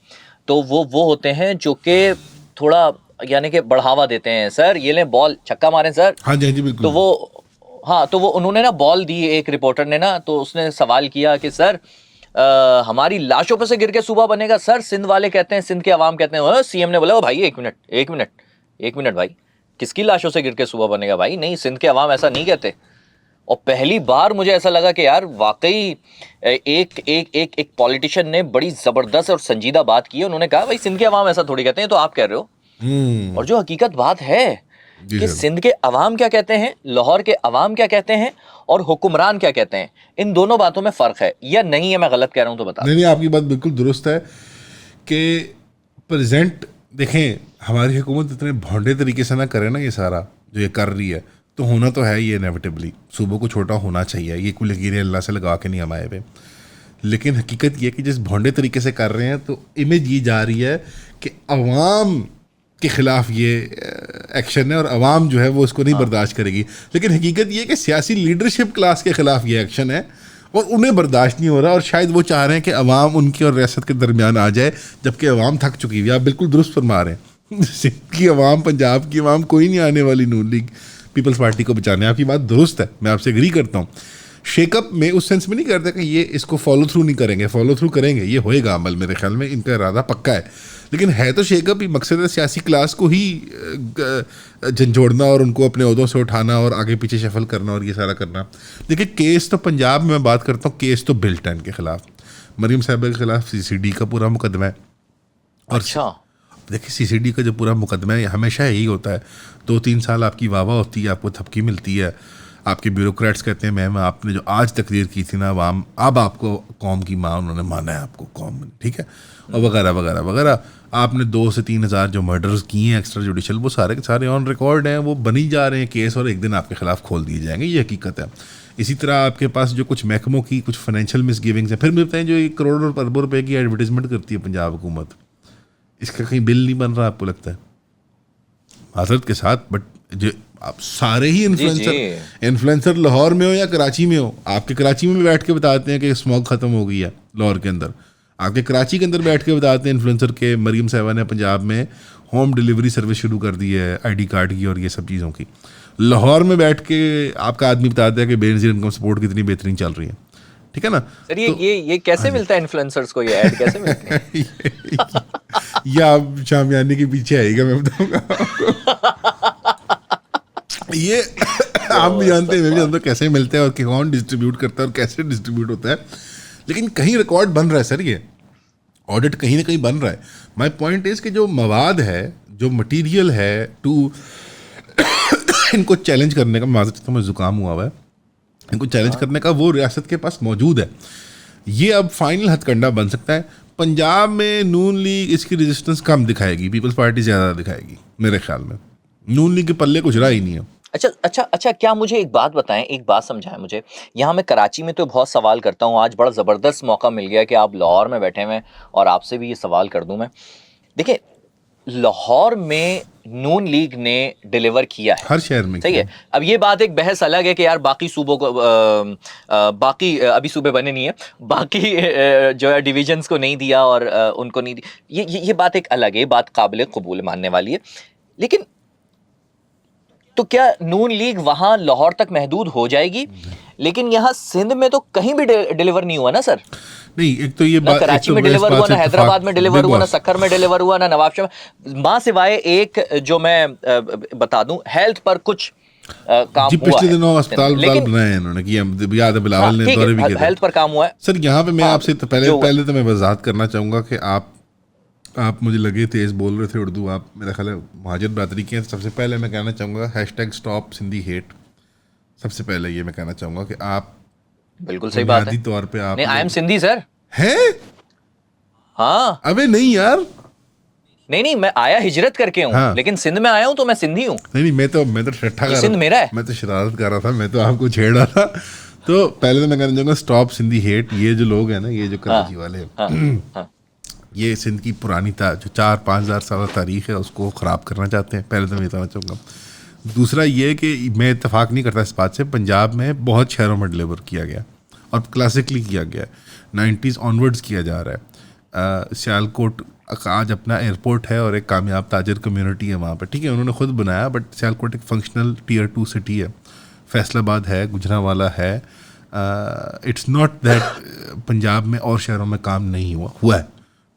तो वो होते हैं जो कि थोड़ा यानी कि बढ़ावा देते हैं, सर ये लें बॉल, छक्का मारें सर। हाँ जी बिल्कुल। तो वो उन्होंने ना बॉल दी, एक रिपोर्टर ने ना, तो उसने सवाल किया कि सर हमारी लाशों पर से गिर के सूबा बनेगा सर, सिंध वाले कहते हैं, सिंध के अवाम कहते हैं। सीएम ने बोला, ओ भाई एक मिनट भाई, किसकी लाशों से गिर के सूबा बनेगा भाई, नहीं सिंध के अवाम ऐसा नहीं कहते। और पहली बार मुझे ऐसा लगा कि यार वाकई एक पॉलिटिशियन ने बड़ी जबरदस्त और संजीदा बात की है। उन्होंने कहा भाई सिंध के अवाम ऐसा थोड़ी कहते हैं, तो आप कह रहे हो। और जो हकीकत बात है कि सिंध के अवाम क्या कहते हैं, लाहौर के अवाम क्या कहते हैं, और हुक्मरान क्या कहते हैं, इन दोनों बातों में फ़र्क है या नहीं है? मैं गलत कह रहा हूं तो बता। नहीं आपकी बात बिल्कुल दुरुस्त है कि प्रेजेंट देखें, हमारी हुकूमत इतने भोंडे तरीके से ना करे ना ये सारा जो ये कर रही है, तो होना तो है ये इनेविटेबली, सूबों को छोटा होना चाहिए, ये कोई लकीरें अल्लाह से लगा के नहीं हम आए हुए। लेकिन हकीकत ये कि जिस भोंडे तरीके से कर रहे हैं, तो इमेज ये जा रही है कि अवाम के ख़िलाफ़ ये एक्शन है और अवाम जो है वो इसको नहीं बर्दाश्त करेगी। लेकिन हकीकत ये कि सियासी लीडरशिप क्लास के ख़िलाफ़ ये एक्शन है और उन्हें बर्दाश्त नहीं हो रहा, और शायद वो चाह रहे हैं कि अवाम उनकी और रियासत के दरमियान आ जाए, जबकि अवाम थक चुकी हुई है। आप बिल्कुल दुरुस्त फरमा रहे हैं। सिंध की अवाम, पंजाब की अवाम कोई नहीं आने वाली नून लीग पीपल्स पार्टी को बचाने। आपकी बात दुरुस्त है, मैं आपसे एग्री करता हूँ। शेकअप में उस सेंस में नहीं करते कि ये इसको फॉलो थ्रू नहीं करेंगे, फॉलो थ्रू करेंगे, ये होएगा अमल, मेरे ख्याल में इनका इरादा पक्का है। लेकिन है तो शेकअप ही मकसद है सियासी क्लास को ही झंझोड़ना और उनको अपने ओहदों से उठाना और आगे पीछे शफल करना और ये सारा करना। देखिए केस तो पंजाब में मैं बात करता हूँ, केस तो बिल्ट है इनके खिलाफ, मरीम साहबा के खिलाफ CCD का पूरा मुकदमा है। और अच्छा, देखिए CCD का जो पूरा मुकदमा है हमेशा यही होता है, 2-3 साल आपकी वाह वाह होती है, आपको थपकी मिलती है, आपके ब्यूरोक्रेट्स कहते हैं मैम आपने जो आज तकरीर की थी ना अवाम, अब आपको कौम की माँ उन्होंने माना है आपको कौम, ठीक है, और वगैरह वगैरह वगैरह। आपने 2 से 3 हज़ार जो मर्डर्स किए हैं एक्स्ट्रा जुडिशल, वो सारे के सारे ऑन रिकॉर्ड हैं, वो बनी जा रहे हैं केस, और एक दिन आपके खिलाफ खोल दिए जाएंगे, ये हकीकत है। इसी तरह आपके पास जो कुछ महकमों की कुछ फाइनेंशियल मिसगिविंग्स हैं, फिर मिलते हैं जो ये करोड़ों और अरबों रुपए की एडवर्टीजमेंट करती है पंजाब हुकूमत, इसका कहीं बिल नहीं बन रहा आपको लगता है? माजरत के साथ, बट जो आप सारे ही इन्फ्लुएंसर लाहौर में हो या कराची में हो, आपके कराची में भी बैठ के बताते हैं कि स्मॉग ख़त्म हो गई है लाहौर के अंदर, आपके कराची के अंदर बैठ के बताते हैं इन्फ्लुएंसर के मरीम साहबा ने पंजाब में होम डिलीवरी सर्विस शुरू कर दी है ID कार्ड की और ये सब चीज़ों की। लाहौर में बैठ के आपका आदमी बताता है कि बेनज़ीर इनकम सपोर्ट कितनी बेहतरीन चल रही है, ठीक है ना? सर ये कैसे मिलता है इन्फ्लुएंसर्स को, ये ऐड कैसे मिलते हैं? या आप शामियाने के पीछे आएगा, मैं बताऊंगा ये आप भी जानते हैं, मैं भी जानता हूँ कैसे मिलते हैं और कौन डिस्ट्रीब्यूट करता है और कैसे डिस्ट्रीब्यूट होता है। लेकिन कहीं रिकॉर्ड बन रहा है सर, ये ऑडिट कहीं ना कहीं बन रहा है। माय पॉइंट इज कि जो मवाद है, जो मटेरियल है टू इनको चैलेंज करने का, माज़रत तो मैं ज़ुकाम हुआ है, इनको चैलेंज करने का वो रियासत के पास मौजूद है। ये अब फाइनल हथकंडा बन सकता है। पंजाब में नून लीग इसकी रेजिस्टेंस कम दिखाएगी, पीपल्स पार्टी ज़्यादा दिखाएगी मेरे ख्याल में। नून लीग के पल्ले कुछ रहा ही नहीं है। अच्छा, क्या मुझे एक बात बताएं, एक बात समझाएं मुझे। यहाँ मैं कराची में तो बहुत सवाल करता हूँ, आज बड़ा ज़बरदस्त मौका मिल गया कि आप लाहौर में बैठे हुए और आपसे भी ये सवाल कर दूँ मैं। देखिए लाहौर में नून लीग ने डिलीवर किया है, हर शहर में, सही है। अब ये बात एक बहस अलग है कि यार बाकी सूबों को बाकी अभी सूबे बने नहीं है, बाकी जो है डिवीजन्स को नहीं दिया और उनको नहीं दिया, ये बात एक अलग है, ये बात काबिल कबूल मानने वाली है। लेकिन तो क्या नून लीग वहां लाहौर तक महदूद हो जाएगी? लेकिन यहाँ सिंध में तो कहीं भी डिलीवर नहीं हुआ ना सर। नहीं, एक तो ये बात, कराची में डिलीवर हुआ, ना हैदराबाद में डिलीवर हुआ, ना सक्खर में डिलीवर हुआ, ना नवाबशाह में, मां सिवाय एक जो मैं बता दूं, हेल्थ पर कुछ काम जी, हुआ पिछले है। दिनों अस्पताल बनाए हैं इन्होंने, कि हम याद है बिलावल ने दौरे भी किए थे, हेल्थ पर काम हुआ है सर। यहाँ पे मैं आपसे तो पहले तो मैं वजाहत करना चाहूँगा कि आप मुझे लगे तेज़ बोल रहे थे उर्दू, आप मेरा ख्याल है महाजर बरादरी के हैं। सबसे पहले मैं कहना चाहूँगा #StopSindhiHate, सबसे पहले ये मैं कहना चाहूँगा कि आप बिल्कुल सही बात है। बुनियादी तौर पे आप नहीं, आई एम सिंधी सर। हैं? हाँ, अबे नहीं यार, नहीं, मैं आया हिजरत करके हूँ, हाँ। लेकिन सिंध में आया हूँ तो मैं सिंधी हूँ। नहीं मैं तो ठट्ठा कर सिंध रहा मेरा है। मैं तो शरारत कर रहा था, मैं तो आपको छेड़ रहा था। तो पहले तो मैं कहना चाहूँगा स्टॉप सिंधी हेट। ये जो लोग हैं ना, ये जो कराची वाले, हाँ, ये सिंध की पुरानी जो 4-5 हज़ार साल तारीख है उसको ख़राब करना चाहते हैं। पहले तो मैं बताना चाहूँगा। दूसरा ये कि मैं इत्तेफाक नहीं करता इस बात से, पंजाब में बहुत शहरों में डिलीवर किया गया और क्लासिकली किया गया, 90s ऑनवर्ड्स किया जा रहा है। सियालकोट आज अपना एयरपोर्ट है और एक कामयाब ताजर कम्युनिटी है वहाँ पर, ठीक है, उन्होंने खुद बनाया, बट सियालकोट एक फंक्शनल टियर 2 सिटी है। फैसलाबाद है, गुजरांवाला है। इट्स नॉट दैट पंजाब में और शहरों में काम नहीं हुआ है।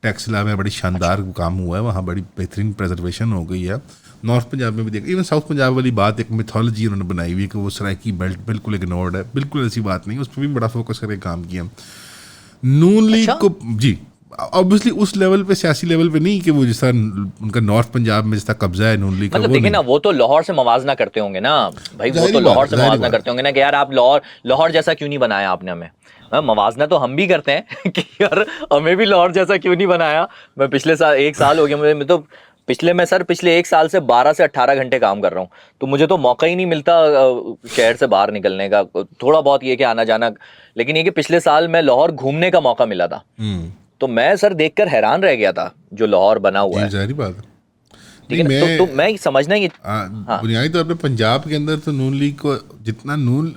टैक्सिला में बड़ी शानदार काम हुआ है, वहाँ बड़ी बेहतरीन प्रिजर्वेशन हो गई है। नॉर्थ पंजाब में भी देख, इवन साउथ पंजाब वाली बात, एक मिथोलॉजी उन्होंने बनाई हुई है कि वो सराइकी बेल्ट बिल्कुल इग्नोर्ड है। बिल्कुल ऐसी बात नहीं, उस पर भी बड़ा फोकस करके काम किया। नून लीग को जी ऑब्वियसली उस लेवल पे, सियासी लेवल पे नहीं कि वो जिस तरह उनका नॉर्थ पंजाब में जिस तरह कब्जा है नून लीग का, मतलब वो देखिए नहीं। ना, वो तो लाहौर से मवाजना करते होंगे ना भाई, वो जाहिर तो बात लाहौर है, से जाहिर मवाजना बात करते होंगे ना कि यार आप लाहौर जैसा क्यों नहीं बनाया आपने हमें। मवाजना तो हम भी करते हैं कि यार हमें भी लाहौर जैसा क्यों नहीं बनाया। मैं पिछले साल 1 साल हो गया मुझे, मैं तो पिछले 1 साल से 12 से 18 घंटे काम कर रहा हूँ, तो मुझे तो मौका ही नहीं मिलता शहर से बाहर निकलने का। थोड़ा बहुत ये कि आना जाना, लेकिन ये कि पिछले साल मैं लाहौर घूमने का मौका मिला था, तो मैं सर देखकर हैरान रह गया था जो लाहौर बना हुआ है। जाहिर बात है। ठीक है ना, तो मैं समझना ये बुनियादी तौर पे पंजाब के अंदर तो नून लीग को जितना नून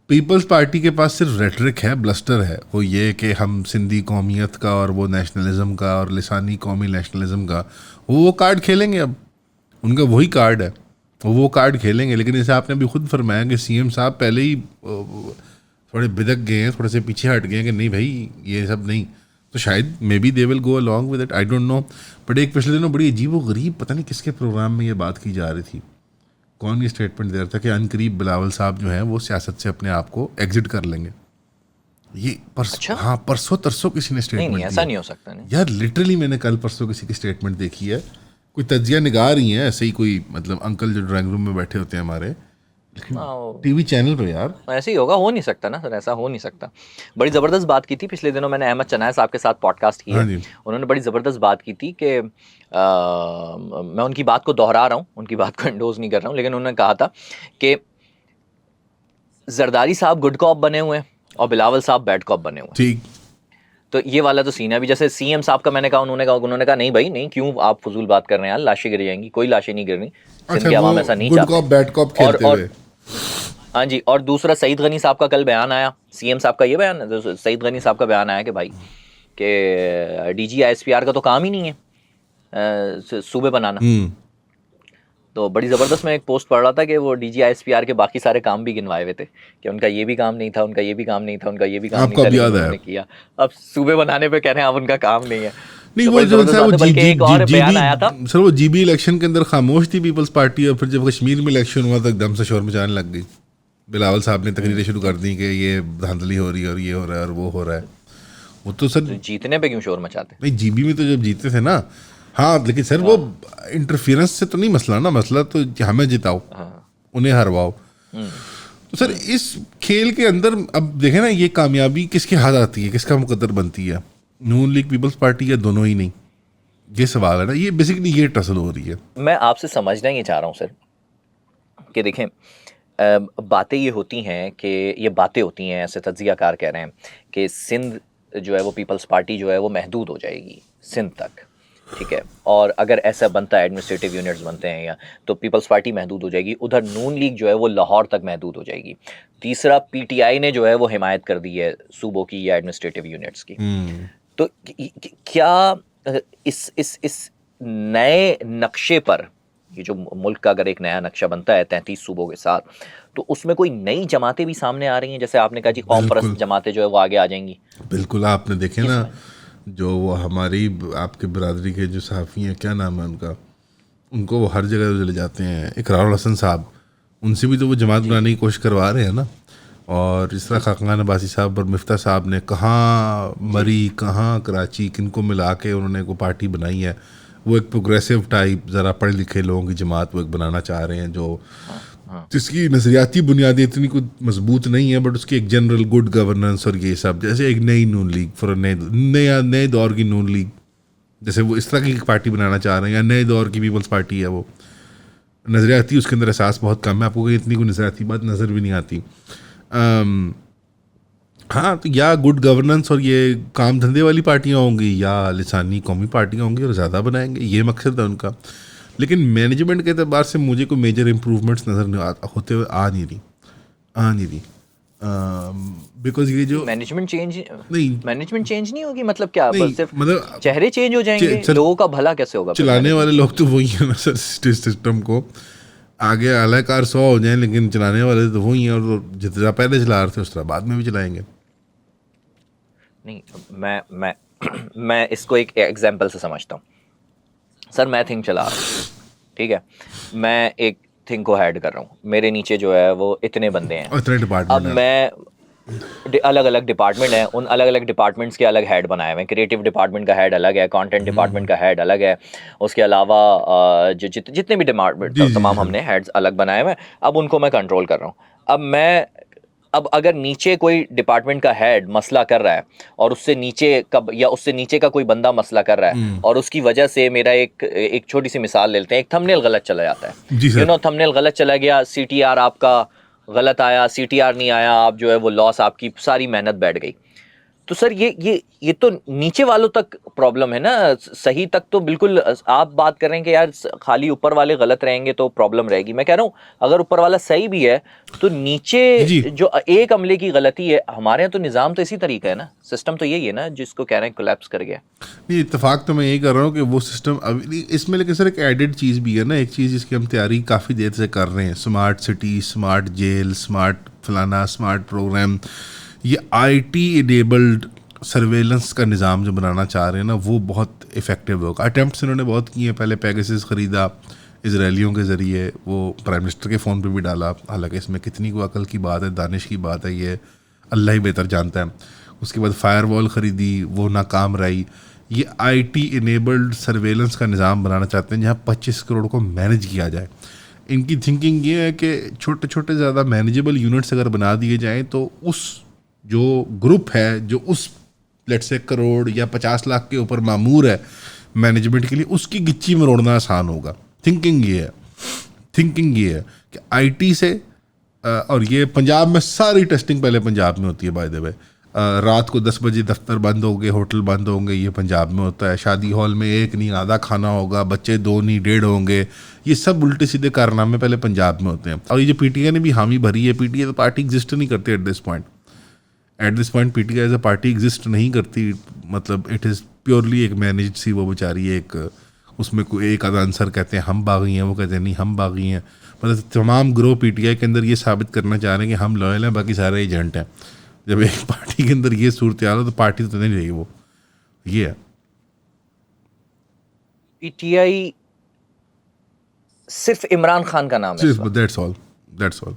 पीपल्स पार्टी के पास सिर्फ रेटरिक है, ब्लस्टर है, वो ये कि हम सिंधी कौमियत का और वो नेशनलिज्म का और लिसानी कौमी नेशनलिज्म का वो कार्ड खेलेंगे। अब उनका वही कार्ड है, वो कार्ड खेलेंगे। लेकिन जैसे आपने अभी खुद फरमाया कि सीएम साहब पहले ही थोड़े बिदक गए हैं, थोड़े से पीछे हट गए हैं कि नहीं भाई ये सब नहीं, तो शायद may be they will go along with it, I don't know. But एक पिछले दिनों बड़ी अजीब व गरीब, पता नहीं किसके प्रोग्राम में ये बात की जा रही थी, कौन ये स्टेटमेंट दे रहा था कि अनकरीब बिलावल साहब जो हैं वो सियासत से अपने आप को एग्जिट कर लेंगे। ये अच्छा? हाँ, परसों तरसों किसी ने स्टेटमेंट नहीं, ऐसा नहीं हो सकता। नहीं यार, लिटरली मैंने कल परसों किसी की स्टेटमेंट देखी है, कोई तजिया निगार ही है ऐसे ही, कोई मतलब अंकल जो ड्राइंग रूम में बैठे होते हैं हमारे, टीवी चैनल पे। यार ऐसे ही होगा, हो नहीं सकता ना सर, ऐसा हो नहीं सकता। बड़ी ज़बरदस्त बात की थी पिछले दिनों, मैंने अहमद चनाया साहब के साथ पॉडकास्ट किया, हाँ जी। उन्होंने बड़ी ज़बरदस्त बात की थी कि मैं उनकी बात को दोहरा रहा हूँ, उनकी बात को एंडोज नहीं कर रहा हूँ, लेकिन उन्होंने कहा था कि जरदारी साहब गुड कॉप बने हुए हैं और बिलावल साहब बैड कॉप बने हुए हैं। ठीक, तो ये वाला तो सीन है। अभी जैसे सीएम साहब का मैंने कहा, उन्होंने कहा नहीं भाई नहीं, क्यों आप फजूल बात कर रहे हैं यार, लाशें गिर जाएंगी। कोई लाशें नहीं गिरनी, सिंध की आवाम ऐसा नहीं गुड चाहती। कॉप बैड कॉप खेलते हुए। हाँ जी, और दूसरा सईद गनी साहब का कल बयान आया, सीएम साहब का ये बयान है, सईद गनी साहब का बयान आया कि भाई कि डीजी आईएसपीआर का तो काम ही नहीं है सूबे बनाना। तो बड़ी ज़बरदस्त मैं एक पोस्ट पढ़ रहा था कि वो डीजी आईएसपीआर के बाकी सारे काम भी गिनवाए हुए थे कि उनका ये भी काम नहीं था, उनका ये भी काम नहीं था, उनका ये भी काम नहीं था, लेकिन उन्होंने किया। अब सूबे बनाने पे कह रहे हैं अब उनका काम नहीं है। नहीं, तो वो बड़ी जो ज़बरदस्त बात है। बल्कि एक और बयान आया था सर, वो जीबी इलेक्शन के अंदर खामोश थी पीपल्स पार्टी, और फिर जब कश्मीर में इलेक्शन हुआ तो एकदम से शोर मचाने लग गई। बिलावल साहब ने तकरीरें शुरू कर दी कि ये धांधली हो रही है और ये हो रहा है और वो हो रहा है। वो तो सर जीतने पे क्यों शोर मचाते? नहीं, जीबी में तो जब जीते थे ना, हाँ, लेकिन सर वो इंटरफेरेंस से तो नहीं मसला ना, मसला तो हमें जिताओ, उन्हें हरवाओ। तो सर इस खेल के अंदर अब देखें ना, ये कामयाबी किसके हाथ आती है, किसका मुकद्दर बनती है, नून लीग पीपल्स पार्टी या दोनों ही नहीं? ये सवाल है ना, ये बेसिकली ये टसल हो रही है। मैं आपसे समझना ये चाह रहा हूँ सर कि देखें, बातें ये होती हैं कि ये बातें होती हैं, ऐसे तज्जियाकार कह रहे हैं कि सिंध जो है वो पीपल्स पार्टी जो है वो महदूद हो जाएगी सिंध तक, ठीक है, और अगर ऐसा बनता है, एडमिनिस्ट्रेटिव यूनिट्स बनते हैं या, तो पीपल्स पार्टी महदूद हो जाएगी। उधर नून लीग जो है वो लाहौर तक महदूद हो जाएगी। तीसरा, पीटीआई ने जो है वो हिमायत कर दी है सूबों की या एडमिनिस्ट्रेटिव यूनिट्स की। तो क्या इस नए नक्शे पर, ये जो मुल्क का अगर एक नया नक्शा बनता है 33 सूबों के साथ, तो उसमें कोई नई जमातें भी सामने आ रही हैं? जैसे आपने कहा जी, कौम परस्त जमातें जो है वो आगे आ जाएंगी। बिल्कुल, आपने देखे ना जो वो हमारी आपके बरादरी के जो सहाफ़ी हैं, क्या नाम है उनका, उनको वो हर जगह चले जाते हैं, इकरारुल हसन साहब, उनसे भी तो वो जमात बनाने की कोशिश करवा रहे हैं ना। और जिस तरह खाकान अब्बासी साहब और मिफ्ता साहब ने कहाँ मरी, कहाँ कराची, किनको मिला के उन्होंने को पार्टी बनाई है, वो एक प्रोग्रेसिव टाइप ज़रा पढ़े लिखे लोगों की जमात वो एक बनाना चाह रहे हैं, जो जिसकी नजरियाती बुनियादें इतनी कुछ मजबूत नहीं है, बट उसकी एक जनरल गुड गवर्नेंस और ये सब, जैसे एक नई नून लीग फॉर नए दौर की नून लीग, जैसे वो इस तरह की पार्टी बनाना चाह रहे हैं, या नए दौर की पीपल्स पार्टी है, वो नजरियाती उसके अंदर एहसास बहुत कम है, आपको कोई इतनी कोई नजरियाती बात नज़र भी नहीं आती। हाँ, तो या गुड गवर्नेंस और ये काम धंधे वाली पार्टियाँ होंगी, या लिसानी कौमी पार्टियाँ होंगी और ज़्यादा बनाएंगे, ये मकसद है उनका। लेकिन मैनेजमेंट के एतबार से मुझे कोई मेजर इम्प्रूवमेंट्स नज़र नहीं होते हुए आ नहीं रही बिकॉज ये जो मैनेजमेंट चेंज नहीं होगी, मतलब क्या नहीं, बस सिर्फ मतलब चेहरे चेंज हो जाएंगे, सर, लोगों का भला कैसे होगा? चलाने वाले लोग तो वही है ना सर, सिस्टम को आगे आलाकार 100 हो जाए, लेकिन चलाने वाले तो वही हैं, और जितना पहले चला रहे थे उस तरह बाद में भी चलाएंगे। नहीं, मैं इसको एक एग्जांपल से समझता हूँ। सर मैं थिंग चला रहा हूँ, ठीक है, मैं एक थिंग को हेड कर रहा हूँ, मेरे नीचे जो है वो इतने बंदे हैं, इतने डिपार्टमेंट अब मैं अलग अलग डिपार्टमेंट हैं, उन अलग अलग डिपार्टमेंट्स के अलग हेड बनाए हुए हैं। क्रिएटिव डिपार्टमेंट का हेड अलग है, कंटेंट डिपार्टमेंट का हेड अलग है, उसके अलावा जो जितने भी डिपार्टमेंट तमाम हमने हेड्स अलग बनाए हुए हैं। अब उनको मैं कंट्रोल कर रहा हूँ। अब अगर नीचे कोई डिपार्टमेंट का हेड मसला कर रहा है और उससे नीचे का कोई बंदा मसला कर रहा है, और उसकी वजह से मेरा एक छोटी सी मिसाल लेते हैं, एक थंबनेल गलत चला जाता है, थंबनेल गलत चला गया, CTR आपका गलत आया, CTR नहीं आया, आप जो है वो लॉस, आपकी सारी मेहनत बैठ गई। तो सर ये तो नीचे वालों तक प्रॉब्लम है ना, सही तक तो बिल्कुल आप बात कर रहे हैं कि यार खाली ऊपर वाले गलत रहेंगे तो प्रॉब्लम रहेगी। मैं कह रहा हूँ अगर ऊपर वाला सही भी है तो नीचे जो एक अमले की गलती है, हमारे यहाँ तो निज़ाम तो इसी तरीका है ना, सिस्टम तो यही है ना जिसको कह रहे हैं कोलैप्स कर गया। नहीं, इत्तेफाक तो मैं यही कर रहा हूँ कि वो सिस्टम अभी इसमें, लेकिन सर एक एडेड चीज़ भी है ना, एक चीज़ जिसकी हम तैयारी काफ़ी देर से कर रहे हैं, smart city, smart jail, smart फलाना, स्मार्ट प्रोग्राम, ये IT इनेबल्ड सर्वेलेंस का निज़ाम जो बनाना चाह रहे हैं ना, वो बहुत इफ़ेक्टिव होगा। अटैम्प्ट्स इन्होंने बहुत किए हैं, पहले पेगासस ख़रीदा इजराइलियों के ज़रिए, वो प्राइम मिनिस्टर के फ़ोन पे भी डाला, हालांकि इसमें कितनी को अकल की बात है, दानिश की बात है, ये अल्लाह ही बेहतर जानता है। उसके बाद फायरवॉल ख़रीदी, वो नाकाम रही। ये IT इनेबल्ड सर्वेलेंस का निज़ाम बनाना चाहते हैं जहाँ 25 करोड़ को मैनेज किया जाए। इनकी थिंकिंग ये है कि छोटे छोटे ज़्यादा मैनेजेबल यूनिट्स अगर बना दिए जाएँ तो उस जो ग्रुप है जो उस लेट्स से करोड़ या 50 लाख के ऊपर मामूर है मैनेजमेंट के लिए, उसकी गिच्ची मरोड़ना आसान होगा। थिंकिंग ये है कि IT से और ये पंजाब में सारी टेस्टिंग पहले पंजाब में होती है बाय द वे। रात को 10 बजे दफ्तर बंद होंगे, होटल बंद होंगे, ये पंजाब में होता है। शादी हॉल में एक नहीं आधा खाना होगा, बच्चे 2 नहीं 1.5 होंगे, ये सब उल्टे सीधे कारनामे पहले पंजाब में होते हैं। और ये जो PTI ने भी हामी भरी है, PTI तो पार्टी एग्जिस्ट नहीं करती at this point PTI as a party exist नहीं करती, मतलब इट इज़ प्योरली एक मैनेज सी वो बेचारी एक, उसमें कोई एक आधा आंसर कहते हैं हम बागी हैं, वो कहते हैं नहीं हम बागी हैं, मतलब तमाम ग्रोह PTI के अंदर ये साबित करना चाह रहे हैं कि हम लॉयल हैं, बाकी सारे एजेंट हैं। जब एक पार्टी के अंदर ये सूरत हाल हो तो पार्टी तो नहीं रहेगी वो, ये है। PTI सिर्फ इमरान खान का नाम है, दैट्स ऑल।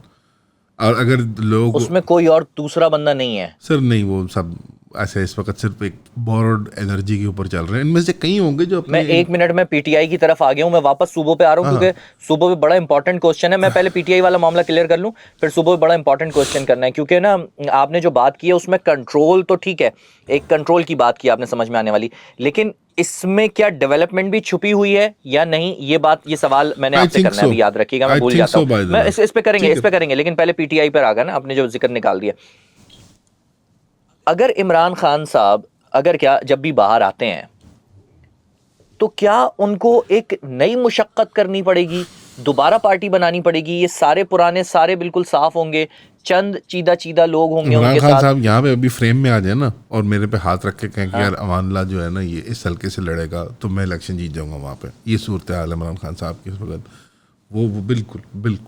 और अगर लोग उसमें कोई और दूसरा बंदा नहीं है सर, नहीं, वो सब ऐसे इस वक्त सिर्फ एक बोरोड एनर्जी के ऊपर चल रहे हैं। इनमें से कई होंगे जो मैं 1 मिनट में PTI की तरफ आ गया हूँ, मैं वापस सूबों पे आ रहा हूँ क्योंकि सूबों पे बड़ा इंपॉर्टेंट क्वेश्चन है। मैं पहले PTI वाला मामला क्लियर कर लूँ, फिर सूबों पे बड़ा इंपॉर्टेंट क्वेश्चन करना है, क्योंकि ना आपने जो बात की है उसमें कंट्रोल तो ठीक है, एक कंट्रोल की बात की आपने समझ में आने वाली, लेकिन इसमें क्या डेवलपमेंट भी छुपी हुई है या नहीं, ये सवाल मैंने आपसे करना है, अभी याद रखिएगा, मैं भूल जाता हूँ। मैं इस पे करेंगे, लेकिन पहले PTI पर आ गया ना, आपने जो जिक्र निकाल दिया। अगर इमरान खान साहब जब भी बाहर आते हैं तो क्या उनको एक नई मुशक्कत करनी पड़ेगी, दोबारा पार्टी बनानी पड़ेगी, ये सारे पुराने सारे बिल्कुल साफ होंगे, चंद चीदा लोग होंगे उनके साथ? इमरान खान साहब यहाँ पे अभी फ्रेम में आ जाए ना और मेरे पे हाथ रख के कहें कि यार अमानुल्लाह जो है ना ये इस हल्के से लड़ेगा तो मैं इलेक्शन जीत जाऊंगा वहाँ पे, ये सूरत हाल है इमरान खान साहब की इस वक्त। वो बिल्कुल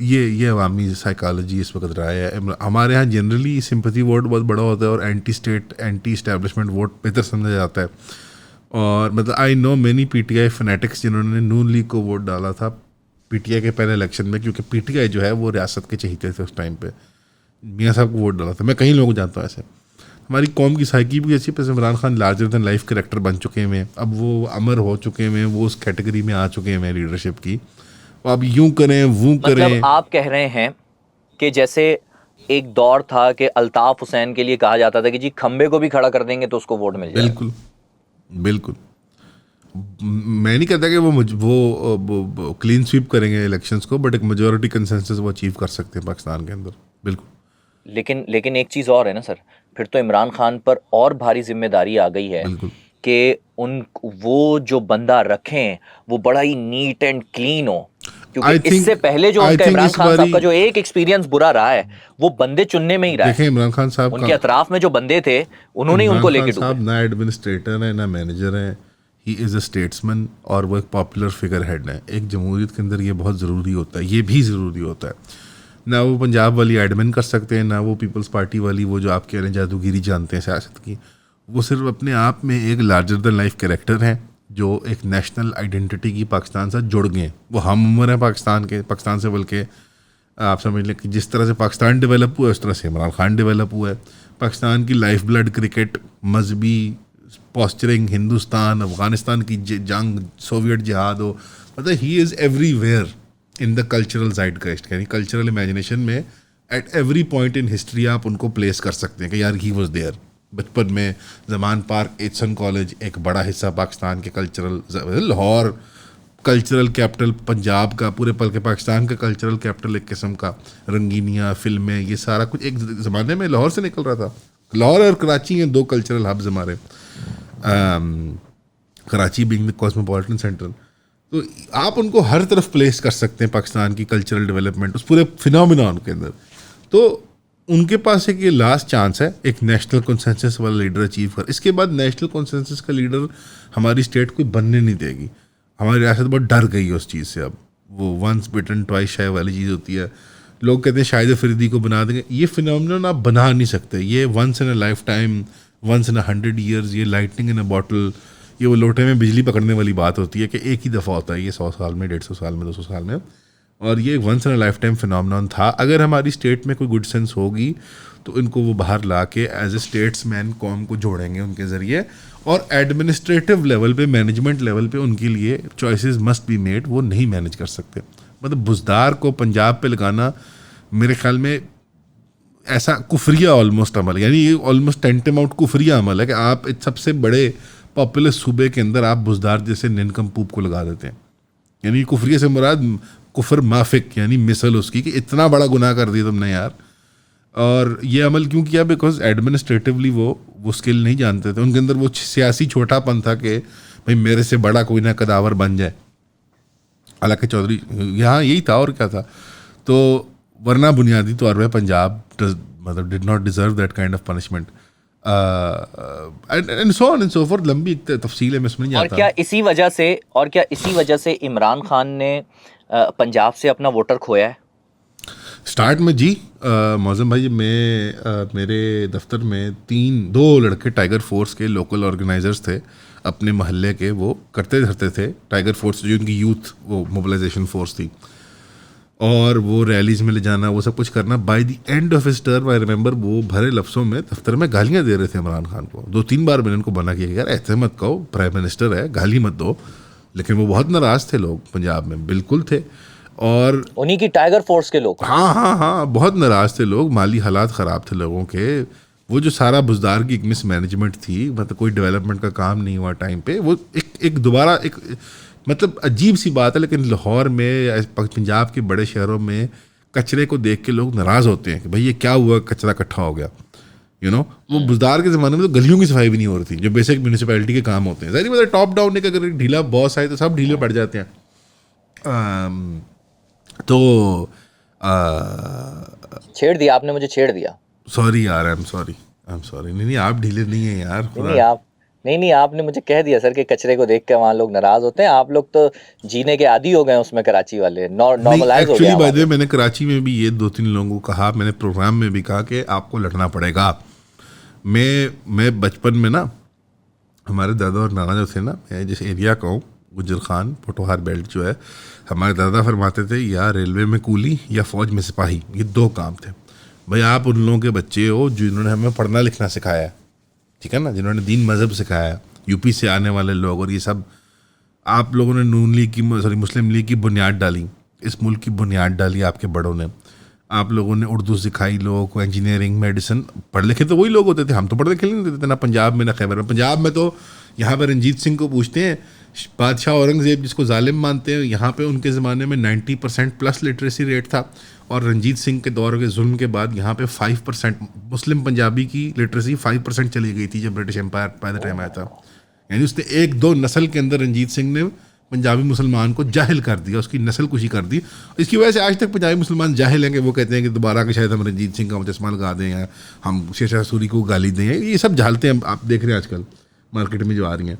ये अवामी साइकोलॉजी इस वक्त रहा है। हमारे यहाँ जनरली सिंपैथी वोट बहुत बड़ा होता है और anti state anti establishment vote बेहतर समझा जाता है। और मतलब I know many PTI fanatics जिन्होंने नून लीग को वोट डाला था PTI के पहले इलेक्शन में, क्योंकि PTI जो है वो रियासत के चहीते थे उस टाइम पे, मियाँ साहब को वोट डाला था। मैं कई लोगों को जानता हूँ ऐसे। हमारी कौम की साइकी भी अच्छी, पर Imran Khan larger than life character बन चुके हैं, अब वो अमर हो चुके हैं, वो उस कैटेगरी में आ चुके हैं लीडरशिप की, आप यूं करें वो करें। मतलब आप कह रहे हैं कि जैसे एक दौर था कि अल्ताफ हुसैन के लिए कहा जाता था कि जी खंबे को भी खड़ा कर देंगे तो उसको वोट मिल जाएगा। बिल्कुल बिल्कुल। मैं नहीं कहता कि वो क्लीन स्वीप करेंगे इलेक्शंस को, बट एक मेजोरिटी कंसेंसस वो अचीव कर सकते हैं पाकिस्तान के अंदर, बिल्कुल। लेकिन एक चीज़ और है ना सर, फिर तो इमरान खान पर और भारी जिम्मेदारी आ गई है बिल्कुल। कि वो जो बंदा रखें वो बड़ा ही नीट एंड क्लीन हो, क्योंकि इससे पहले जो उनका इमरान खान साहब का जो एक एक्सपीरियंस बुरा रहा है वो बंदे चुनने में ही रहा देखें है। इमरान खान साहब उनके अतराफ में जो बंदे थे उन्होंने ही इमरान उनको खान लेके साहब डूबे। ना एडमिनिस्ट्रेटर है ना मैनेजर है, ही इज़ अ स्टेट्समैन और वो एक पॉपुलर फिगर हेड है। एक जमहूरियत के अंदर ये बहुत ज़रूरी होता है, ये भी ज़रूरी होता है। ना वो पंजाब वाली एडमिन कर सकते हैं, ना वो पीपल्स पार्टी वाली वो जो आप कह रहे हैं जादूगिरी जानते हैं सियासत की। वो सिर्फ अपने आप में एक लार्जर दैन लाइफ कैरेक्टर हैं जो एक नेशनल आइडेंटिटी की पाकिस्तान से जुड़ गए हैं। वो हम उम्र हैं पाकिस्तान से, बल्कि आप समझ लें कि जिस तरह से पाकिस्तान डेवलप हुआ है उस तरह से इमरान खान डेवलप हुआ है। पाकिस्तान की लाइफ ब्लड क्रिकेट, मजहबी पॉस्चरिंग, हिंदुस्तान अफगानिस्तान की जंग, सोवियत जिहाद हो, मतलब he is everywhere in the cultural zeitgeist, यानी कल्चरल इमेजिनेशन में at every point in history आप उनको प्लेस कर सकते हैं कि यार ही वॉज देयर। बचपन में जमान पार्क, एचसन कॉलेज एक बड़ा हिस्सा पाकिस्तान के cultural, Lahore cultural capital Punjab का, पूरे पल के पाकिस्तान का कल्चरल कैपिटल एक किस्म का, रंगीनियाँ, फिल्में, ये सारा कुछ एक ज़माने में लाहौर से निकल रहा था। लाहौर और कराची हैं दो कल्चरल हब्स हमारे, Karachi being the cosmopolitan centre. तो आप उनको हर तरफ प्लेस कर सकते हैं पाकिस्तान की कल्चरल डेवलपमेंट उस पूरे फिनोमिनॉन के अंदर। तो उनके पास एक ये लास्ट चांस है एक नेशनल कंसेंसस वाला लीडर अचीव कर। इसके बाद नेशनल कंसेंसस का लीडर हमारी स्टेट कोई बनने नहीं देगी। हमारी रियासत बहुत डर गई है उस चीज़ से। अब वो वंस बिटन ट्वाइस शाय वाली चीज़ होती है। लोग कहते हैं शाहिद अफरीदी को बना देंगे, ये फिनोमिनन आप बना नहीं सकते। ये once in a lifetime, once in 100 years, ये लाइटनिंग इन अ बॉटल, ये वो लोटे में बिजली पकड़ने वाली बात होती है कि एक ही दफ़ा होता है ये 100 साल में, 150 साल में, 200 साल में। और ये once in a lifetime phenomenon था। अगर हमारी स्टेट में कोई गुड सेंस होगी तो इनको वो बाहर ला के एज ए स्टेट्समैन कौम को जोड़ेंगे उनके ज़रिए। और एडमिनिस्ट्रेटिव लेवल पे, मैनेजमेंट लेवल पे उनके लिए चॉइसेस मस्ट बी मेड। वो नहीं मैनेज कर सकते। मतलब बुज़दार को पंजाब पे लगाना मेरे ख्याल में ऐसा कुफरिया ऑलमोस्ट अमल, यानी ये ऑलमोस्ट टेंटेमाउंट कुफरिया अमल है कि आप एक सबसे बड़े पॉपुलस सूबे के अंदर आप बुज़दार जैसे निनकमपूप को लगा देते हैं। यानी कुफरिया से मुराद कुफर माफिक, यानी मिसल उसकी कि इतना बड़ा गुनाह कर दिया तुमने यार। और ये अमल क्यों किया? बिकॉज एडमिनिस्ट्रेटिवली वो स्किल नहीं जानते थे। उनके अंदर वो सियासी छोटापन था कि भाई मेरे से बड़ा कोई ना कदावर बन जाए। हालांकि चौधरी यहाँ यही था और क्या था। तो वरना बुनियादी तौर पर पंजाब मतलब did not deserve that kind of punishment and so on and so forth. लंबी तफसील है, मैं इसमें नहीं आता। और क्या इसी वजह से इमरान खान ने पंजाब से अपना वोटर खोया है? स्टार्ट में जी मौज़म भाई, मेरे दफ्तर में 2 लड़के टाइगर फोर्स के लोकल ऑर्गेनाइजर्स थे अपने महल्ले के। वो करते थे टाइगर फोर्स जो उनकी यूथ वो मोबिलाइजेशन फोर्स थी, और वो रैलीज में ले जाना, वो सब कुछ करना। By the end of his term I remember वो भरे लफ्ज़ों में दफ्तर में गालियाँ दे रहे थे इमरान खान को। 2-3 बार मैंने उनको मना किया कि यार ऐसे मत कहो, प्राइम मिनिस्टर है, गाली मत दो। लेकिन वो बहुत नाराज़ थे लोग पंजाब में, बिल्कुल थे। और उन्हीं की टाइगर फोर्स के लोग, हाँ, बहुत नाराज़ थे लोग। माली हालात ख़राब थे लोगों के। वो जो सारा बुज़दार की एक मिसमैनेजमेंट थी, मतलब कोई डेवलपमेंट का काम नहीं हुआ टाइम पे। वो एक दोबारा एक मतलब अजीब सी बात है, लेकिन लाहौर में, पंजाब के बड़े शहरों में कचरे को देख के लोग नाराज़ होते हैं कि भाई ये क्या हुआ, कचरा इकट्ठा हो गया। वो बुज़दार के ज़माने में तो गलियों की सफाई भी नहीं हो रही थी, जो बेसिक म्यूनिसिपैलिटी के काम होते हैं। मतलब टॉप डाउन एक अगर ढीला बॉस आए तो सब ढीले पड़ जाते हैं। तो छेड़ दिया आपने, मुझे छेड़ दिया। सॉरी यार, आई एम सॉरी। नहीं, आप ढीले नहीं हैं यार। नहीं, आपने मुझे कह दिया सर कि कचरे को देख के वहाँ लोग नाराज होते हैं। आप लोग तो जीने के आदी हो गए उसमें, कराची वाले नॉर्मलाइज हो गया। एक्चुअली बात है, मैंने कराची में भी ये 2-3 लोगों को कहा, मैंने प्रोग्राम में भी कहा कि आपको लड़ना पड़ेगा। मैं बचपन में ना, हमारे दादा और नाना जो थे ना, मैं जिस एरिया का हूँ गुजर खान पोटोहार बेल्ट जो है, हमारे दादा फरमाते थे या रेलवे में कूली या फौज में सिपाही, ये 2 काम थे। भाई आप उन लोगों के बच्चे हो जिन्होंने हमें पढ़ना लिखना सिखाया है, ठीक है ना, जिन्होंने दीन मज़हब सिखाया। यूपी से आने वाले लोग, और ये सब आप लोगों ने मुस्लिम लीग की बुनियाद डाली। इस मुल्क की बुनियाद डाली आपके बड़ों ने। आप लोगों ने उर्दू सिखाई लोगों को, इंजीनियरिंग, मेडिसिन। पढ़े लिखे तो वही लोग होते थे, हम तो पढ़े लिखे नहीं होते थे ना पंजाब में ना खैबर में। पंजाब में तो यहाँ पर रंजीत सिंह को पूछते हैं, बादशाह औरंगज़ेब जिसको जालिम मानते हैं, यहाँ पे उनके ज़माने में 90% प्लस लिटरेसी रेट था। और रंजीत सिंह के दौर के जुल्म के बाद यहाँ पे 5% मुस्लिम पंजाबी की लिटरेसी 5% चली गई थी जब British Empire by the time आया था। यानी उसने 1-2 नस्ल के अंदर रंजीत सिंह ने पंजाबी मुसलमान को जाहिल कर दिया, उसकी नस्ल कुशी कर दी। इसकी वजह से आज तक पंजाबी मुसलमान जाहिल हैं कि वो कहते हैं कि दोबारा के शायद हम रंजीत सिंह का मुजस्मा लगा दें या हम शेरशाह सूरी को गाली दें। ये सब झालते हैं आप देख रहे हैं आजकल मार्केट में जो आ रही हैं।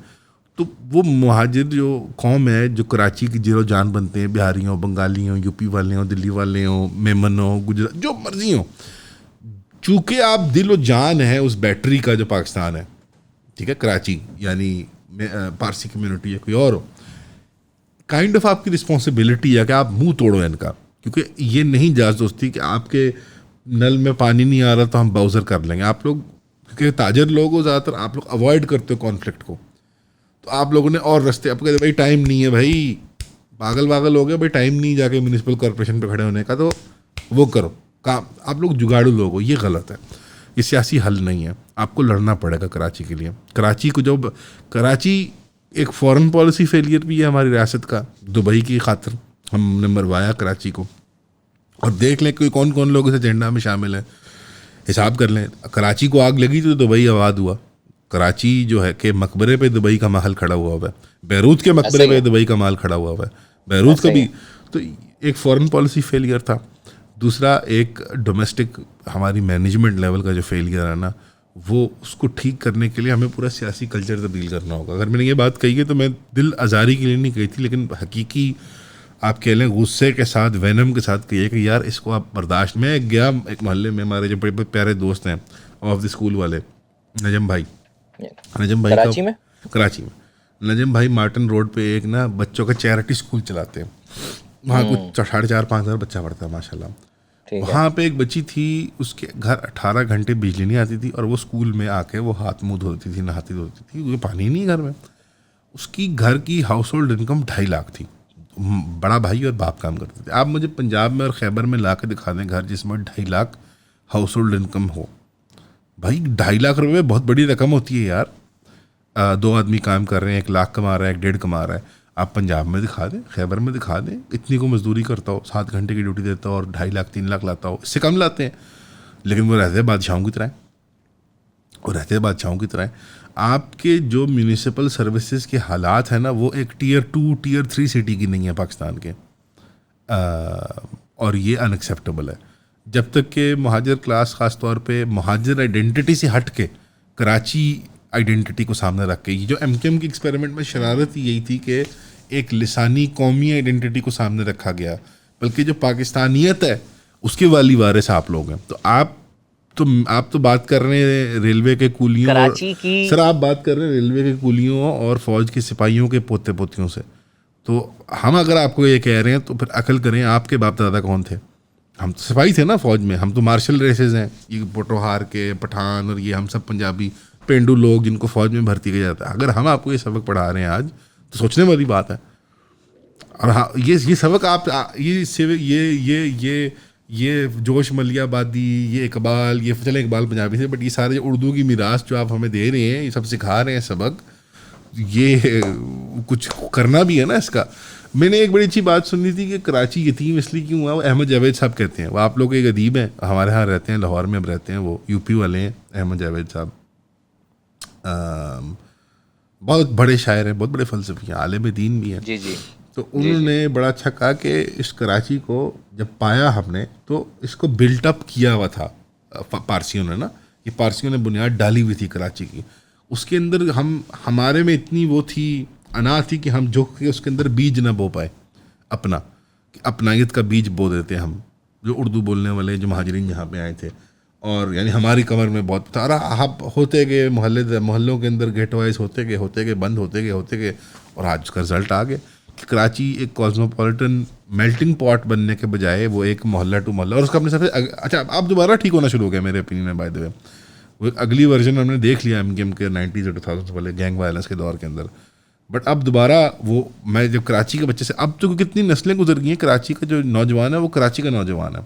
तो वो मुहाजिर जो कौम है जो कराची की जीरो जान बनते हैं, बिहारी हों, बंगाली हों, यूपी वाले हों, दिल्ली वाले हों, मेमन हों, गुजरात, जो मर्जी हों, चूँकि आप दिल व जान है उस बैटरी का जो पाकिस्तान है, ठीक है, कराची यानी पारसी कम्युनिटी या कोई और हो, काइंड ऑफ आपकी रिस्पॉन्सिबिलिटी है कि आप मुंह तोड़ो इनका। क्योंकि ये नहीं जायज़ दोस्ती कि आपके नल में पानी नहीं आ रहा तो हम बाउज़र कर लेंगे। आप लोग क्योंकि ताजर लोग हो ज़्यादातर, आप लोग अवॉइड करते हो कॉन्फ्लिक्ट को, तो आप लोगों ने और रास्ते, आप कहते भाई टाइम नहीं है, भाई पागल हो गए, भाई टाइम नहीं जाके म्यूनिसिपल कॉर्पोरेशन पे खड़े होने का, तो वो करो काम। आप लोग जुगाड़ू लोग हो, ये गलत है, ये सियासी हल नहीं है। आपको लड़ना पड़ेगा कराची के लिए। कराची को जब कराची एक फॉरेन पॉलिसी फेलियर भी है हमारी रियासत का, दुबई की खातिर हमने मरवाया कराची को। और देख लें कि कौन कौन लोग इस एजेंडा में शामिल हैं, हिसाब कर लें। कराची को आग लगी तो दुबई आबाद हुआ। कराची जो है कि मकबरे पे दुबई का महल खड़ा हुआ है, बैरूत के मकबरे पे दुबई का महल खड़ा हुआ है, बैरूत का भी। तो एक फॉरेन पॉलिसी फेलियर था। दूसरा एक डोमेस्टिक हमारी मैनेजमेंट लेवल का जो फेलियर है ना, वो उसको ठीक करने के लिए हमें पूरा सियासी कल्चर तब्दील करना होगा। अगर मैंने ये बात कही है तो मैं दिल आज़ारी के लिए नहीं कही थी, लेकिन हकीकी आप कह लें गुस्से के साथ, वैनम के साथ कहिए कि यार इसको आप बर्दाश्त। मैं गया एक मोहल्ले में, हमारे जो बड़े प्यारे दोस्त हैं ऑफ द स्कूल वाले, नजम भाई कराची में नजम भाई मार्टन रोड पे एक ना बच्चों का चैरिटी स्कूल चलाते हैं। वहाँ कुछ 4,500-5,000 बच्चा पढ़ता है माशाल्लाह। वहाँ पे एक बच्ची थी, उसके घर 18 घंटे बिजली नहीं आती थी और वो स्कूल में आके वो हाथ मुँह धोती थी, नहाती धोती थी, क्योंकि पानी नहीं घर में। उसकी घर की हाउस होल्ड इनकम 2.5 लाख थी। बड़ा भाई और बाप काम करते थे। आप मुझे पंजाब में और खैबर में ला के दिखा दें घर जिसमें 2.5 लाख हाउस होल्ड इनकम हो। भाई 2.5 लाख रुपये बहुत बड़ी रकम होती है यार। 2 आदमी काम कर रहे हैं, 1 लाख कमा रहा है, 1.5 कमा रहा है। आप पंजाब में दिखा दें, खैबर में दिखा दें, इतनी को मजदूरी करता हो, 7 घंटे की ड्यूटी देता हो और 2.5 लाख 3 लाख लाता हो। इससे कम लाते हैं, लेकिन वो रहते हैं बादशाहों की तरह, आपके जो म्यूनिसिपल सर्विसेज के हालात हैं ना, वो एक टियर 2 टियर 3 सिटी की नहीं है पाकिस्तान के। और ये अनएक्सेप्टेबल है। जब तक कि महाजर क्लास, ख़ास तौर पे महाजर आइडेंटिटी से हट के कराची आइडेंटिटी को सामने रख के, ये जो MKM की एक्सपेरिमेंट में शरारत यही थी कि एक लिसानी कौमी आइडेंटिटी को सामने रखा गया, बल्कि जो पाकिस्तानियत है उसके वाली वारिस आप लोग हैं। तो आप तो बात कर रहे हैं रेलवे के कुलियों, कराची की सर आप बात कर रहे हैं रेलवे के कुलियों और फौज के सिपाहियों के पोते पोतियों से। तो हम अगर आपको ये कह रहे हैं तो फिर अकल करें, आपके बाप दादा कौन थे? हम तो सिपाही थे ना फौज में, हम तो मार्शल रेसेस हैं, ये पोटोहार के, पठान और ये हम सब पंजाबी पेंडू लोग जिनको फौज में भर्ती किया जाता है। अगर हम आपको ये सबक पढ़ा रहे हैं आज तो सोचने वाली बात है। और हाँ, ये सबक आप ये जोश मलियाबादी, ये इकबाल, ये चले इकबाल पंजाबी से, बट ये सारे उर्दू की मीरास जो आप हमें दे रहे हैं, ये सब सिखा रहे हैं सबक, ये कुछ करना भी है ना इसका। मैंने एक बड़ी अच्छी बात सुनी थी कि कराची यतीम इसलिए क्यों हुआ, वो अहमद जावेद साहब कहते हैं। वो आप लोग एक अदीब हैं, हमारे यहाँ रहते हैं, लाहौर में अब रहते हैं, वो यूपी वाले हैं, अहमद जावेद साहब। बहुत बड़े शायर हैं, बहुत बड़े फ़लसफ़ी हैं, आलिम दीन भी हैं। जी जी। तो उन्होंने बड़ा अच्छा कहा कि इस कराची को जब पाया हमने तो इसको बिल्टअप किया हुआ था पारसियों ने ना, ये पारसियों ने बुनियाद डाली हुई थी कराची की। उसके अंदर हमारे में इतनी वो थी, अना थी कि हम झुक के उसके अंदर बीज ना बो पाए अपनायत का बीज बो देते हम, जो उर्दू बोलने वाले जो महाजरीन यहाँ पे आए थे। और यानी हमारी कमर में बहुत था। आप होते गए मोहल्लों के अंदर गेट वाइज होते गए बंद होते गए और आज उसका रिजल्ट आ गया कि कराची एक कॉस्मोपॉलिटन मेल्टिंग पॉट बनने के बजाय वो एक मोहल्ला टू मोहल्ला, और उसका अपने सबसे अच्छा अब दोबारा ठीक होना शुरू हो गया मेरे ओपिनियन में। बाय द वे वो अगली वर्जन हमने देख लिया MKM के 90s और 2000s वाले गैंग वायलेंस के दौर के अंदर। बट अब दोबारा वो, मैं जब कराची के बच्चे से, अब तो कितनी नस्लें गुजर गई हैं, कराची का जो नौजवान है वो कराची का नौजवान है,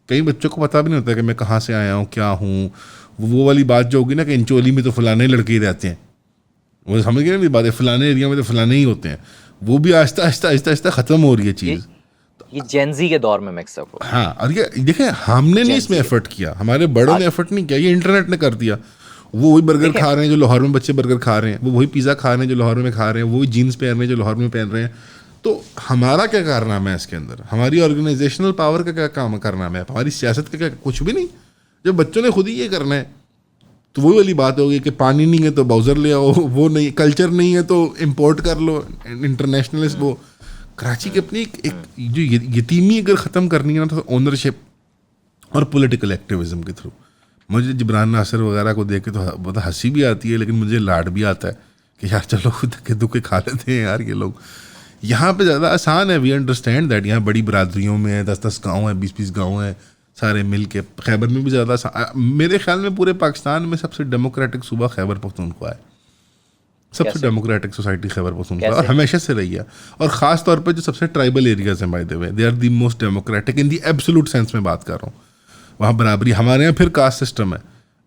कई बच्चों को पता भी नहीं होता कि मैं कहाँ से आया हूँ, क्या हूँ। वो वाली बात जो होगी ना कि इंचोली में तो फलाने लड़के ही रहते हैं, वो समझ गए ना मेरी बात है, फलाने एरिया में तो फलाने ही होते हैं, वो भी आहिस्ता आहिस्ता आहिस्ता आहिस्ता ख़त्म हो रही है चीज़। ये जेनजी के दौर में मिक्सअप हो। हाँ, और ये देखें, हमने नहीं इसमें एफर्ट किया, हमारे बड़ों ने एफर्ट नहीं किया, ये इंटरनेट ने कर दिया। वो वही बर्गर खा रहे हैं जो लाहौर में बच्चे बर्गर खा रहे हैं, वो वही पिज़्ज़ा खा रहे हैं जो लाहौर में खा रहे हैं, वही जीन्स पहन रहे हैं जो लाहौर में पहन रहे हैं। तो हमारा क्या कारनामा है इसके अंदर, हमारी ऑर्गेनाइजेशनल पावर का क्या काम कारनामा है, हमारी सियासत का क्या, कुछ भी नहीं। जब बच्चों ने खुद ही ये करना है तो वही वाली बात होगी कि पानी नहीं है तो बाउज़र ले आओ, वो नहीं, कल्चर नहीं है तो इम्पोर्ट कर लो, इंटरनेशनलिस्ट। वो कराची की अपनी एक जो यतीमी अगर ख़त्म करनी है ना, तो ओनरशिप और पॉलिटिकल एक्टिविज़म के थ्रू। मुझे जिब्रान नासिर वगैरह को देख के तो बहुत हंसी भी आती है, लेकिन मुझे लाड भी आता है कि यार चलो धक्के धुक्के खा लेते हैं यार ये लोग। यहाँ पे ज़्यादा आसान है, वी अंडरस्टैंड दैट, यहाँ बड़ी बरादरियों में 10-10 गाँव हैं, 20-20 गाँव हैं, सारे मिल के। खैबर में भी ज़्यादा, मेरे ख्याल में पूरे पाकिस्तान में सबसे डेमोक्रेटिक सूबा खैबर पख्तूनख्वा है, सबसे डेमोक्रेटिक सोसाइटी खैबर पख्तूनख्वा, और हमेशा से रही है। और ख़ास तौर पे जो सबसे ट्राइबल एरियाज हैं, by the way, they are the most democratic in the absolute sense में बात कर रहा हूँ। वहाँ बराबरी, हमारे यहाँ फिर कास्ट सिस्टम है,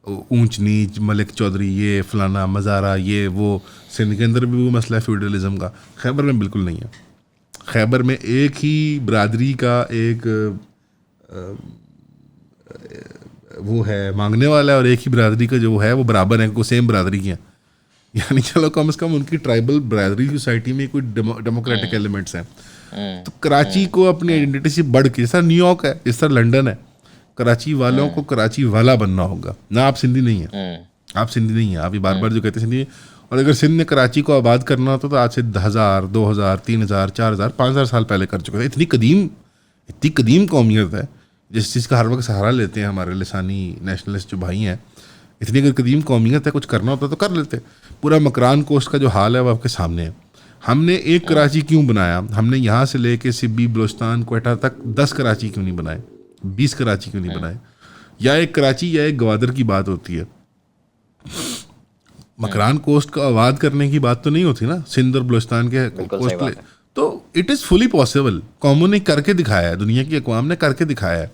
ऊंच नीच, मलिक चौधरी, ये फलाना मज़ारा, ये वो। सिंध के अंदर भी वो मसला है फ्यूडलिज्म का, खैबर में बिल्कुल नहीं है। खैबर में एक ही बरादरी का एक वो है मांगने वाला है, और एक ही बरादरी का जो है वो बराबर है, को सेम बरादरी की है। यानी चलो कम से कम उनकी ट्राइबल बरादरी सोसाइटी में कोई डेमोक्रेटिक एलिमेंट्स हैं। तो कराची को अपनी आइडेंटिटी से बढ़ के, जैसा न्यूयॉर्क है, इस तरह लंदन है, कराची वालों को कराची वाला बनना होगा ना। आप सिंधी नहीं है, आप सिंधी नहीं है, आप ये बार बार जो कहते हैं सिंधी। और अगर सिंध ने कराची को आबाद करना होता तो आज से 1000, 2000, 3000, 4000, 5000 साल पहले कर चुका था। इतनी कदीम कौमियत है, जिस चीज़ का हर वक्त सहारा लेते हैं हमारे लिसानी नेशनलिस्ट जो भाई हैं। इतनी अगर कदीम कौमियत है, कुछ करना होता तो कर लेते। पूरा मकरान कोस्ट का जो हाल है वो आपके सामने है। हमने एक कराची क्यों बनाया, हमने यहाँ से लेके सिब्बी, बलोचिस्तान, क्वेटा तक 10 कराची क्यों नहीं बनाए, 20 कराची क्यों नहीं बनाए? या एक कराची या एक गवादर की बात होती है, मकरान कोस्ट को आबाद करने की बात तो नहीं होती ना, सिंध और बलोचिस्तान के कोस्ट। तो इट इज़ फुली पॉसिबल, कौमों ने करके दिखाया है, दुनिया की अक़वाम ने करके दिखाया है।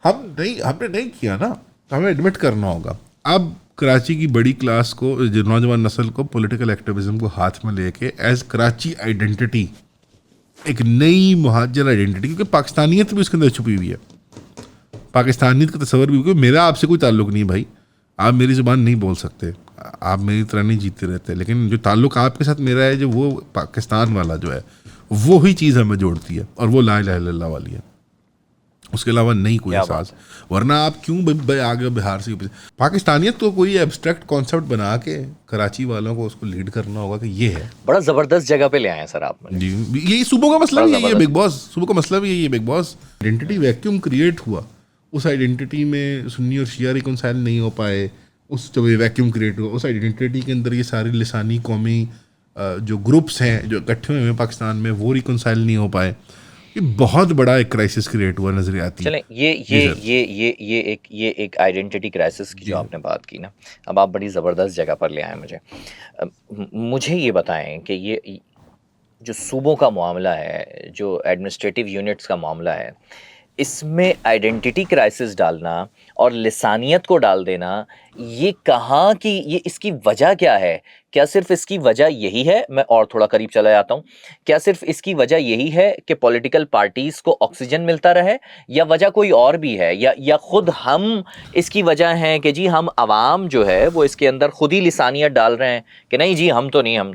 हमने नहीं किया ना, हमें एडमिट करना होगा। अब कराची की बड़ी क्लास को, जो नौजवान नस्ल को पॉलिटिकल एक्टिविज्म को हाथ में लेके एज कराची आइडेंटिटी, एक नई मुहाजिर आइडेंटिटी, क्योंकि पाकिस्तानियत भी उसके अंदर छुपी हुई है, पाकिस्तानियत का तस्वर भी, क्योंकि मेरा आपसे कोई ताल्लुक नहीं भाई, आप मेरी ज़ुबान नहीं बोल सकते, आप मेरी तरह नहीं जीते रहते, लेकिन जो ताल्लुक आपके साथ मेरा है, जो वो पाकिस्तान वाला जो है, वो ही चीज़ हमें जोड़ती है, और वो ला इलाहा इल्लल्लाह वाली है। उसके अलावा नहीं कोई एहसास। वरना आप क्यों आगे बिहार से पाकिस्तानियत तो कोई एब्स्ट्रैक्ट कॉन्सेप्ट बना के कराची वालों को उसको लीड करना होगा कि ये है। बड़ा जबरदस्त जगह पे ले आए हैं सर आप। जी, यही सूबों का मसला भी यही है बिग बॉस, सूबों का मसला भी यही है big boss. Identity vacuum create हुआ, उस आइडेंटिटी में सुन्नी और शिया रिकॉन्साइल नहीं हो पाए, उस जब वैक्यूम क्रिएट हुआ उस आइडेंटिटी के अंदर ये सारी लिसानी कौमी जो ग्रुप्स हैं जो इकट्ठे हुए हैं पाकिस्तान में, वो रिकॉन्साइल नहीं हो पाए। ये बहुत बड़ा एक क्राइसिस क्रिएट हुआ नजरियाती। चलें, ये एक आइडेंटिटी क्राइसिस की जो आपने बात की ना, अब आप बड़ी ज़बरदस्त जगह पर ले आए मुझे ये बताएं कि ये जो सूबों का मामला है, जो एडमिनिस्ट्रेटिव यूनिट्स का मामला है, इसमें आइडेंटिटी क्राइसिस डालना और लिसानियत को डाल देना, ये कहाँ की, ये इसकी वजह क्या है? क्या सिर्फ इसकी वजह यही है, मैं और थोड़ा करीब चला जाता हूँ, क्या सिर्फ इसकी वजह यही है कि पॉलिटिकल पार्टीज़ को ऑक्सीजन मिलता रहे, या वजह कोई और भी है, या खुद हम इसकी वजह हैं कि जी हम आवाम जो है वो इसके अंदर खुद ही लिसानियत डाल रहे हैं कि नहीं जी हम तो नहीं, हम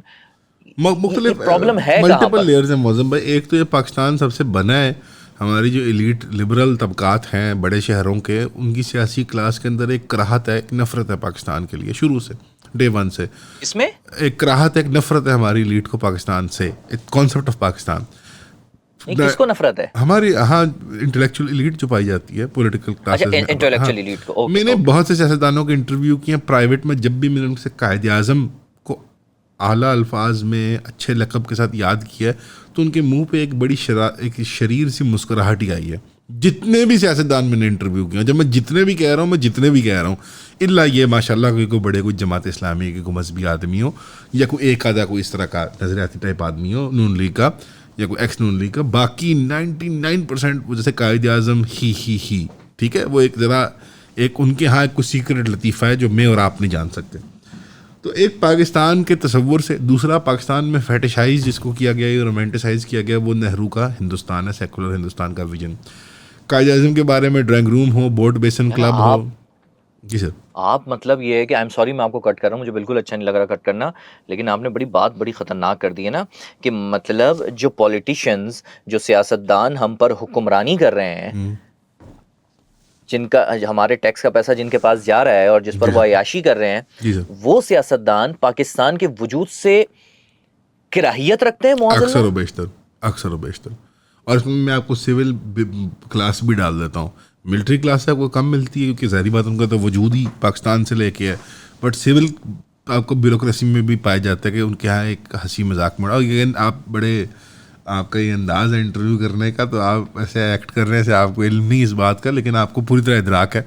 मुख्तलिफ प्रॉब्लम है, मल्टीपल लेयर्स हैं मौज़म भाई। एक तो ये पाकिस्तान सबसे बना है, हमारी जो एलीट लिबरल तबकात हैं बड़े शहरों के, उनकी सियासी क्लास के अंदर एक कराहत है, एक नफ़रत है पाकिस्तान के लिए शुरू से, डे वन से। इसमें एक कराहत, एक नफ़रत है हमारी एलीट को पाकिस्तान से, एक कॉन्सेप्ट ऑफ पाकिस्तान। किसको नफरत है? हमारी इंटेलेक्चुअल एलीट जो पाई जाती है पॉलिटिकल क्लासेस में। इंटेलेक्चुअल एलीट को मैंने बहुत से सियासतदानों के इंटरव्यू किए प्राइवेट में, जब भी मैंने उनसे कायद आज़म को आला अल्फाज में अच्छे लक़ब के साथ याद किया है, तो उनके मुंह पे एक बड़ी एक शरीर सी मुस्कुराहट ही आई है। जितने भी सियासतदान मैंने इंटरव्यू किया, जब मैं जितने भी कह रहा हूँ इल्ला ये माशाल्लाह कोई बड़े कोई जमात इस्लामी के कोई मजहबी आदमी हो या कोई एक आधा कोई इस तरह का नजरियाती टाइप आदमी हो नून लीग का या कोई एक्स नून लीग का, बाकी 99% वो जैसे कायद आज़म ही ठीक है, वो एक ज़रा एक उनके यहाँ कुछ सीक्रेट लतीफ़ा है जो मैं और आप नहीं जान सकते। तो एक पाकिस्तान के तसव्वुर से दूसरा पाकिस्तान में फेटिशाइज जिसको किया गया या रोमांटिसाइज किया गया वो नेहरू का हिंदुस्तान है, सेकुलर हिंदुस्तान का विजन। कायद आज़म के बारे में ड्राइंग रूम हो, बोट बेसन क्लब हो। जी सर। आप मतलब ये है कि आई एम सॉरी मैं आपको कट कर रहा हूँ, मुझे बिल्कुल अच्छा नहीं लग रहा कट करना, लेकिन आपने बड़ी ख़तरनाक कर दी है ना कि मतलब जो पॉलिटिशियंस जो सियासतदान हम पर हुक्मरानी कर रहे हैं, जिनका हमारे टैक्स का पैसा जिनके पास जा रहा है और जिस पर वो अयाशी कर रहे हैं, वो सियासतदान पाकिस्तान के वजूद से किराहियत रखते हैं अक्सर व बेशतर। और इसमें मैं आपको सिविल क्लास भी डाल देता हूँ। मिलिट्री क्लास आपको कम मिलती है क्योंकि ज़ाहिर बात उनका तो वजूद ही पाकिस्तान से लेके है, बट सिविल आपको ब्यूरोक्रेसी में भी पाया जाता है कि उनके यहाँ एक हंसी मजाक में। और अगेन आप आपका ये अंदाज़ है इंटरव्यू करने का, तो आप ऐसे एक्ट कर रहे हैं जैसे आपको इल्म नहीं इस बात का, लेकिन आपको पूरी तरह इदराक है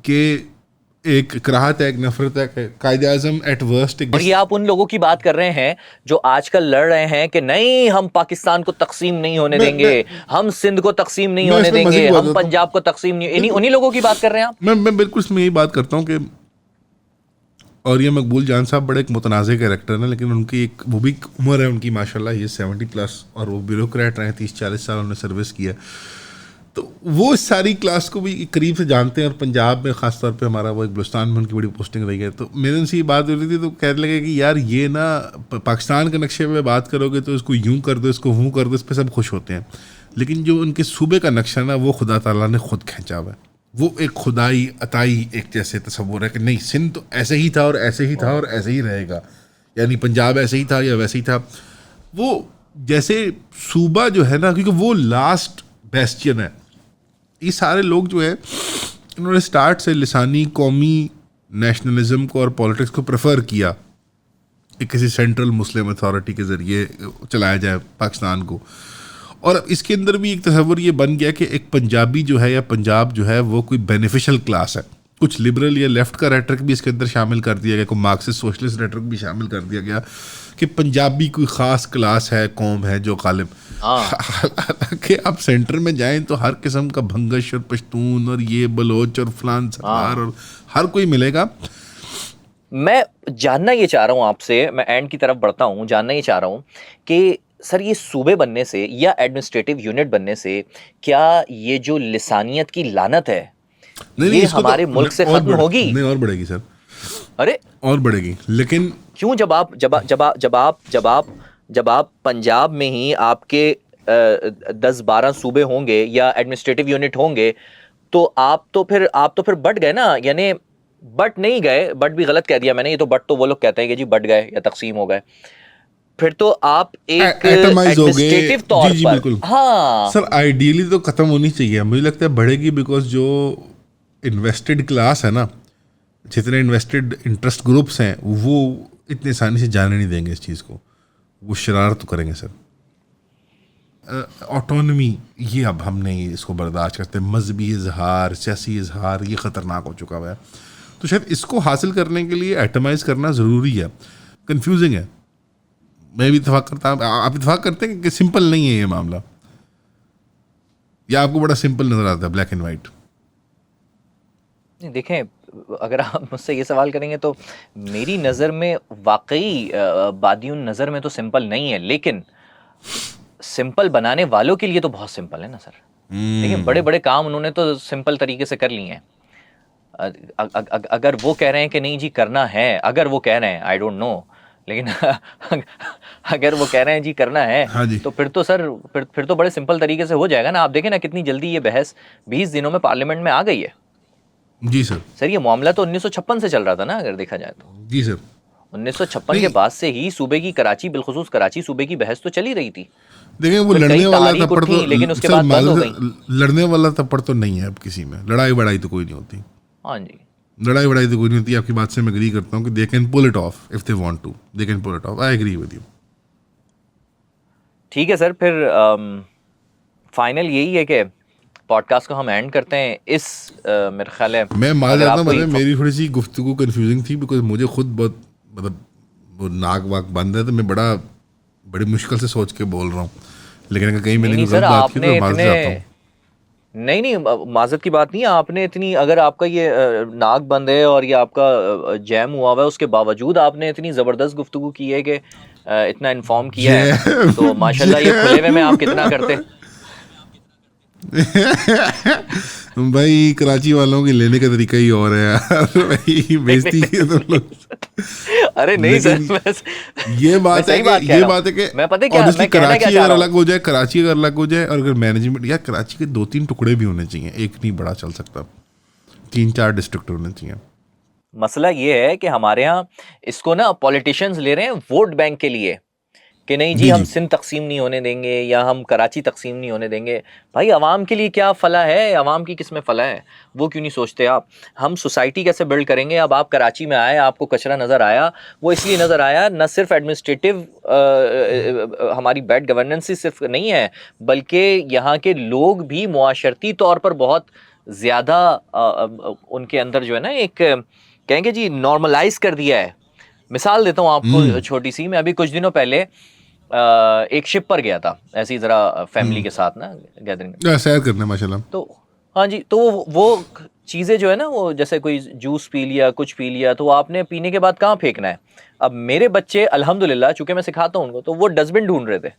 कि एक कराहत है, एक नफरत है। कायद आज़म एट वर्स्ट। और ये आप उन लोगों की बात कर रहे हैं जो आजकल लड़ रहे हैं कि नहीं हम पाकिस्तान को तकसीम नहीं होने देंगे, हम सिंध को तकसीम नहीं होने देंगे, हम पंजाब को तकसीम नहीं, उन्हीं लोगों की बात कर रहे हैं आप। मैं बिल्कुल इसमें यही बात करता हूँ कि और ये मकबूल जान साहब बड़े एक मुतनाज़ कैरेक्टर हैं, लेकिन उनकी एक वो भी उम्र है उनकी माशाल्लाह, ये 70+ और वो ब्यूरोक्रेट रहे, 30-40 साल उन्होंने सर्विस किया, तो वो इस सारी क्लास को भी करीब से जानते हैं। और पंजाब में ख़ास तौर पे हमारा वो एक बलुस्तान में उनकी बड़ी पोस्टिंग रही है। तो मेरे उनसे ये बात हो रही थी तो कहने लगे कि यार ये ना पाकिस्तान के नक्शे में बात करोगे तो इसको यूँ कर दो, इसको वूँ कर दो, इस पर सब खुश होते हैं, लेकिन जो उनके सूबे का नक्शा ना वो खुदा ताला ने खुद खींचा हुआ है। वो एक खुदाई अताई एक जैसे तस्वुर है कि नहीं सिंध तो ऐसे ही था और ऐसे ही था और ऐसे ही रहेगा, यानी पंजाब ऐसे ही था या वैसे ही था। वो जैसे सूबा जो है ना, क्योंकि वो लास्ट बेस्टियन है। ये सारे लोग जो है इन्होंने स्टार्ट से लिसानी कौमी नेशनलिज्म को और पॉलिटिक्स को प्रेफर किया कि किसी सेंट्रल मुस्लिम अथॉरिटी के ज़रिए चलाया जाए पाकिस्तान को। और इसके अंदर भी एक तस्वर ये बन गया कि एक पंजाबी जो है या पंजाब जो है वो कोई बेनिफिशियल क्लास है। कुछ लिबरल या लेफ्ट का रेटरिक भी इसके अंदर शामिल कर दिया गया, कोई मार्क्सिस्ट सोशलिस्ट रेटरिक भी शामिल कर दिया गया कि पंजाबी कोई ख़ास क्लास है, कौम है जो गालिब। हालांकि आप सेंटर में जाएं तो हर किस्म का भंगश और पश्तून और ये बलोच और फलान सरदार और हर कोई मिलेगा। मैं जानना ये चाह रहा हूँ आपसे, मैं एंड की तरफ बढ़ता हूँ, जानना ये चाह रहा हूँ कि सर ये सूबे बनने से या एडमिनिस्ट्रेटिव यूनिट बनने से क्या ये जो लिसानियत की लानत है ये हमारे मुल्क से खत्म होगी? नहीं, और बढ़ेगी सर। अरे और बढ़ेगी, लेकिन क्यों? जब आप पंजाब में ही आपके 10-12 सूबे होंगे या एडमिनिस्ट्रेटिव यूनिट होंगे तो आप तो फिर बट गए ना, यानी बट नहीं गए, बट भी गलत कह दिया मैंने, ये तो बट तो वो लोग कहते हैं कि जी बट गए या तकसीम हो गए, फिर तो आप एक एडमिनिस्ट्रेटिव तौर पर बिल्कुल। हाँ सर, आइडियली तो खत्म होनी चाहिए, मुझे लगता है बढ़ेगी, बिकॉज जो इन्वेस्टेड क्लास है ना, जितने इन्वेस्टेड इंटरेस्ट ग्रुप्स हैं वो इतनी आसानी से जाने नहीं देंगे इस चीज़ को, वो शरारत तो करेंगे सर। ऑटोनमी ये अब हम नहीं इसको बर्दाश्त करते, मजहबी इजहार, सियासी इजहार ये ख़तरनाक हो चुका हुआ है। तो शायद इसको हासिल करने के लिए एटमाइज़ करना ज़रूरी है। कंफ्यूजिंग है, मैं भी इत्तेफाक करता हूँ, आप इत्तेफाक करते हैं कि सिंपल नहीं है ये मामला, या आपको बड़ा सिंपल नज़र आता है, ब्लैक एंड वाइट? देखें, अगर आप मुझसे ये सवाल करेंगे तो मेरी नज़र में वाकई बादियुन नज़र में तो सिंपल नहीं है, लेकिन सिंपल बनाने वालों के लिए तो बहुत सिंपल है ना सर। देखिए बड़े बड़े काम उन्होंने तो सिंपल तरीके से कर लिए हैं। अगर वो कह रहे हैं कि नहीं जी करना है, अगर वो कह रहे हैं, आई डोंट नो, लेकिन अगर वो कह रहे हैं जी करना है, हाँ जी, तो फिर तो सर फिर तो बड़े सिंपल तरीके से हो जाएगा ना। आप देखें ना कितनी जल्दी ये बहस 20 दिनों में पार्लियामेंट में आ गई है। जी सर। सर ये मामला तो 1956 से चल रहा था ना, अगर देखा जाए तो। जी सर। 1956 के बाद से ही सूबे की कराची, बिलखुसूस कराची सूबे की बहस तो चली रही थी। देखिए वो लड़ने वाला तपड़ तो, लेकिन उसके बाद बंद हो गई। लड़ने वाला तपड़ तो नहीं है अब किसी में, लड़ाई बड़ाई तो कोई नहीं होती। हाँ जी, लड़ाई बड़ाई तो कोई नहीं होती। आपकी बात से मैं एग्री करता हूँ कि they can pull it off if they want to, they can pull it off, I agree with you. ठीक है सर, फिर फाइनल यही है कि पॉडकास्ट को हम एंड करते हैं। इस मेरे ख्याल है मैं मान अगर जाता आपको हूँ, मेरी थोड़ी सी गुफ्तगू कंफ्यूजिंग थी बिकॉज मुझे खुद बहुत मतलब वो नाक वाक बंद है, तो मैं बड़ी मुश्किल से सोच के बोल रहा हूँ, लेकिन अगर कहीं मैंने नहीं कोई सर गलत बात की आपने तो माजूद इतने चाहता हूँ। नहीं माजरत की बात नहीं है। आपने इतनी अगर आपका ये नाक बंद है और ये आपका जैम हुआ हुआ है, उसके बावजूद आपने इतनी ज़बरदस्त गुफ्तगू की है कि इतना इन्फॉर्म किया है, तो जैम माशाल्लाह ये खुले हुए में आप कितना करते। भाई कराची वालों के लेने का तरीका ही और है यार भाई, बेइज्जती की तुम लोग। अरे नहीं सर, लेकिन मैं ये बात है सही कि बात कह ये रहा हूँ। बात है कि मैं पता है क्या ऑब्वियसली मैं कहना क्या कराची चाह अगर रहा हूँ। अलग हो जाए, कराची अगर अलग हो जाए, और अगर मैनेजमेंट, यार कराची के 2-3 टुकड़े भी होने चाहिए, एक नहीं बड़ा चल सकता, 3-4 डिस्ट्रिक्ट होने चाहिए। मसला ये है कि हमारे यहाँ इसको ना पॉलिटिशियंस ले रहे हैं वोट बैंक के लिए कि नहीं जी जी हम जी सिंध तकसीम नहीं होने देंगे या हम कराची तकसीम नहीं होने देंगे। भाई अवाम के लिए क्या फला है, अवाम की किस में फला है, वो क्यों नहीं सोचते आप। हम सोसाइटी कैसे बिल्ड करेंगे। अब आप कराची में आए, आपको कचरा नज़र आया, वो इसलिए नज़र आया न सिर्फ एडमिनिस्ट्रेटिव हमारी बैड गवर्नेंस ही सिर्फ नहीं है, बल्कि यहाँ के लोग भी मुआशरती तौर पर बहुत ज़्यादा उनके अंदर जो है ना एक कहेंगे जी नॉर्मलाइज कर दिया है। मिसाल देता हूँ आपको छोटी सी। मैं अभी कुछ दिनों पहले एक शिप पर गया था, ऐसे ही ज़रा फैमिली के साथ ना गैदरिंग। सैर करने माशाल्लाह। तो हाँ जी, तो वो चीज़ें जो है ना, वो जैसे कोई जूस पी लिया, कुछ पी लिया, तो आपने पीने के बाद कहाँ फेंकना है। अब मेरे बच्चे अल्हम्दुलिल्लाह, चूंकि मैं सिखाता हूँ उनको, तो वो डस्टबिन ढूंढ रहे थे।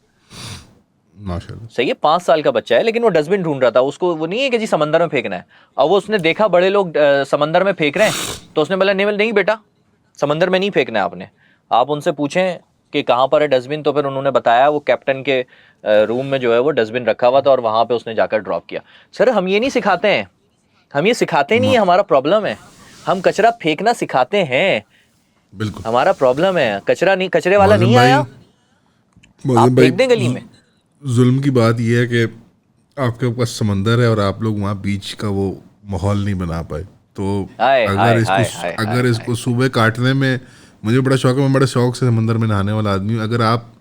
माशाल्लाह सही है, 5 साल का बच्चा है, लेकिन वो डस्टबिन ढूंढ रहा था। उसको वो नहीं है कि जी समंदर में फेंकना है। अब वो उसने देखा बड़े लोग समंदर में फेंक रहे हैं, तो उसने बोला नहीं नहीं बेटा, समंदर में नहीं फेंकना है आपने। आप उनसे पूछें कि कहाँ पर है डस्टबिन, तो फिर उन्होंने बताया वो कैप्टन के रूम में जो है वो डस्टबिन रखा हुआ था, और वहाँ पे उसने जाकर ड्रॉप किया। सर हम ये नहीं सिखाते हैं, हम ये सिखाते नहीं है, हमारा प्रॉब्लम है। हम कचरा फेंकना सिखाते हैं, बिल्कुल। हमारा प्रॉब्लम है। कचरा नहीं, कचरे वाला मौज़म नहीं भाई, आया, आप फेंक दें गली में। जुल्म की बात यह है कि आपके पास समंदर है और आप लोग वहाँ बीच का वो माहौल नहीं बना पाए, तो हाय अगर हाय इसको हाय हाय अगर इसको सूबे काटने में, मुझे बड़ा शौक है, मैं बड़े शौक से समंदर में नहाने वाला आदमी हूँ। अगर आप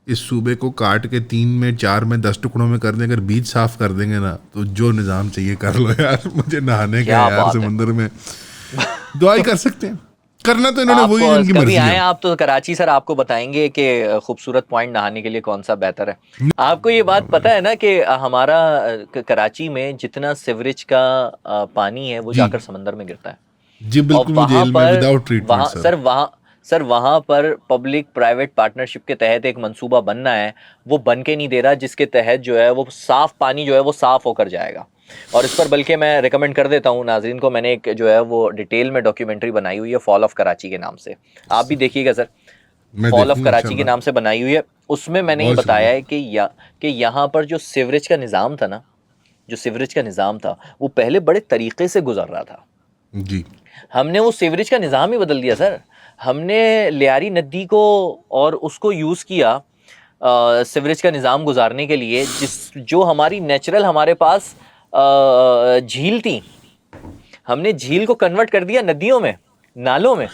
इस सूबे को काट के 3 में 4 में 10 टुकड़ों में कर दें, अगर बीच साफ कर देंगे ना, तो जो निज़ाम चाहिए कर लो यार, मुझे नहाने का क्या है यार बात है। समंदर में। दुआ ही कर सकते हैं, करना तो इन्होंने वही, आपको उनकी कभी मर्जी आए है। आप तो कराची, सर आपको बताएंगे कि खूबसूरत पॉइंट नहाने के लिए कौन सा बेहतर है। आपको ये बात पता है ना कि हमारा कराची में जितना सीवरेज का पानी है वो जी जाकर समंदर में गिरता है। जी और बिल्कुल, वो वहां जेल में पर विदाउट ट्रीटमेंट सर। वहां पर पब्लिक प्राइवेट पार्टनरशिप के तहत एक मंसूबा बनना है, वो बन के नहीं दे रहा, जिसके तहत जो है वो साफ पानी जो है वो साफ होकर जाएगा। और इस पर बल्कि मैं रिकमेंड कर देता हूँ नाज़रीन को, मैंने एक जो है वो डिटेल में डॉक्यूमेंट्री बनाई हुई है फॉल ऑफ कराची के नाम से, आप भी देखिएगा सर। मैं फॉल ऑफ देखूंगा कराची के इंशाल्लाह। नाम से बनाई हुई है। उसमें मैंने ये बहुत बताया शुक्रिया। है कि यहाँ पर जो सीवरेज का निज़ाम था ना, जो सीवरेज का निज़ाम था वो पहले बड़े तरीके से गुजर रहा था। जी हमने वो सीवरेज का निज़ाम ही बदल दिया सर। हमने लियारी नदी को और उसको यूज़ किया सीवरेज का निज़ाम गुजारने के लिए, जो हमारी नेचुरल हमारे पास झील थी, हमने झील को कन्वर्ट कर दिया नदियों में, नालों में।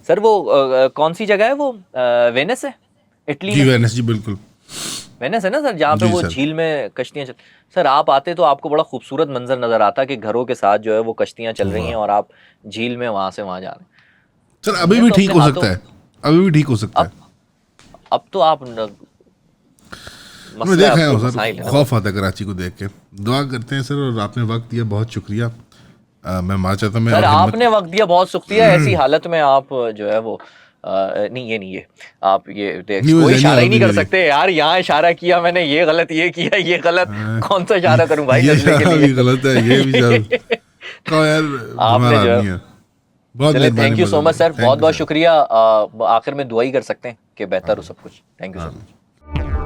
सर वो कौन सी जगह है वो, वेनिस है इटली जी में, वेनिस, जी बिल्कुल। वेनिस है ना सर, जहाँ पे जी वो सर। झील में कश्तियाँ चल। सर आप आते तो आपको बड़ा खूबसूरत मंजर नज़र आता कि घरों के साथ जो है वो कश्तियाँ चल रही हैं और आप झील में वहाँ से वहाँ जा रहे हैं। सर अभी हमने भी तो ठीक अपने हो हाथों, सकता है, अभी भी ठीक हो सकता है। अब तो आप मैं मसला देखा है आपको सर, मसाइल है ना। खौफ आता है कराची को देख के। दुआ करते हैं सर, और आपने वक्त दिया, बहुत शुक्रिया। मैं मार चाहता हूं, मैं सर और हिम्मत। आपने वक्त दिया, बहुत शुक्रिया। ऐसी हालत में आप जो है वो नहीं ये आप ये नहीं वो कोई जहनी इशारा ही हालत नहीं नहीं कर मेरी। सकते यार। यहाँ इशारा किया मैंने, ये गलत, ये किया, ये गलत, कौन सा इशारा करूं भाई ये नजले के भी लिए। गलत है, ये भी सर का यार आपने हमारा जो आदमी है, है। बहुत चले मेहरबानी थैंक यू सो मौजूद मच सर, है, बहुत थैंक यू बहुत सर। शुक्रिया। आखिर में दुआ ही कर सकते हैं कि बेहतर हो सब कुछ। Thank you so much.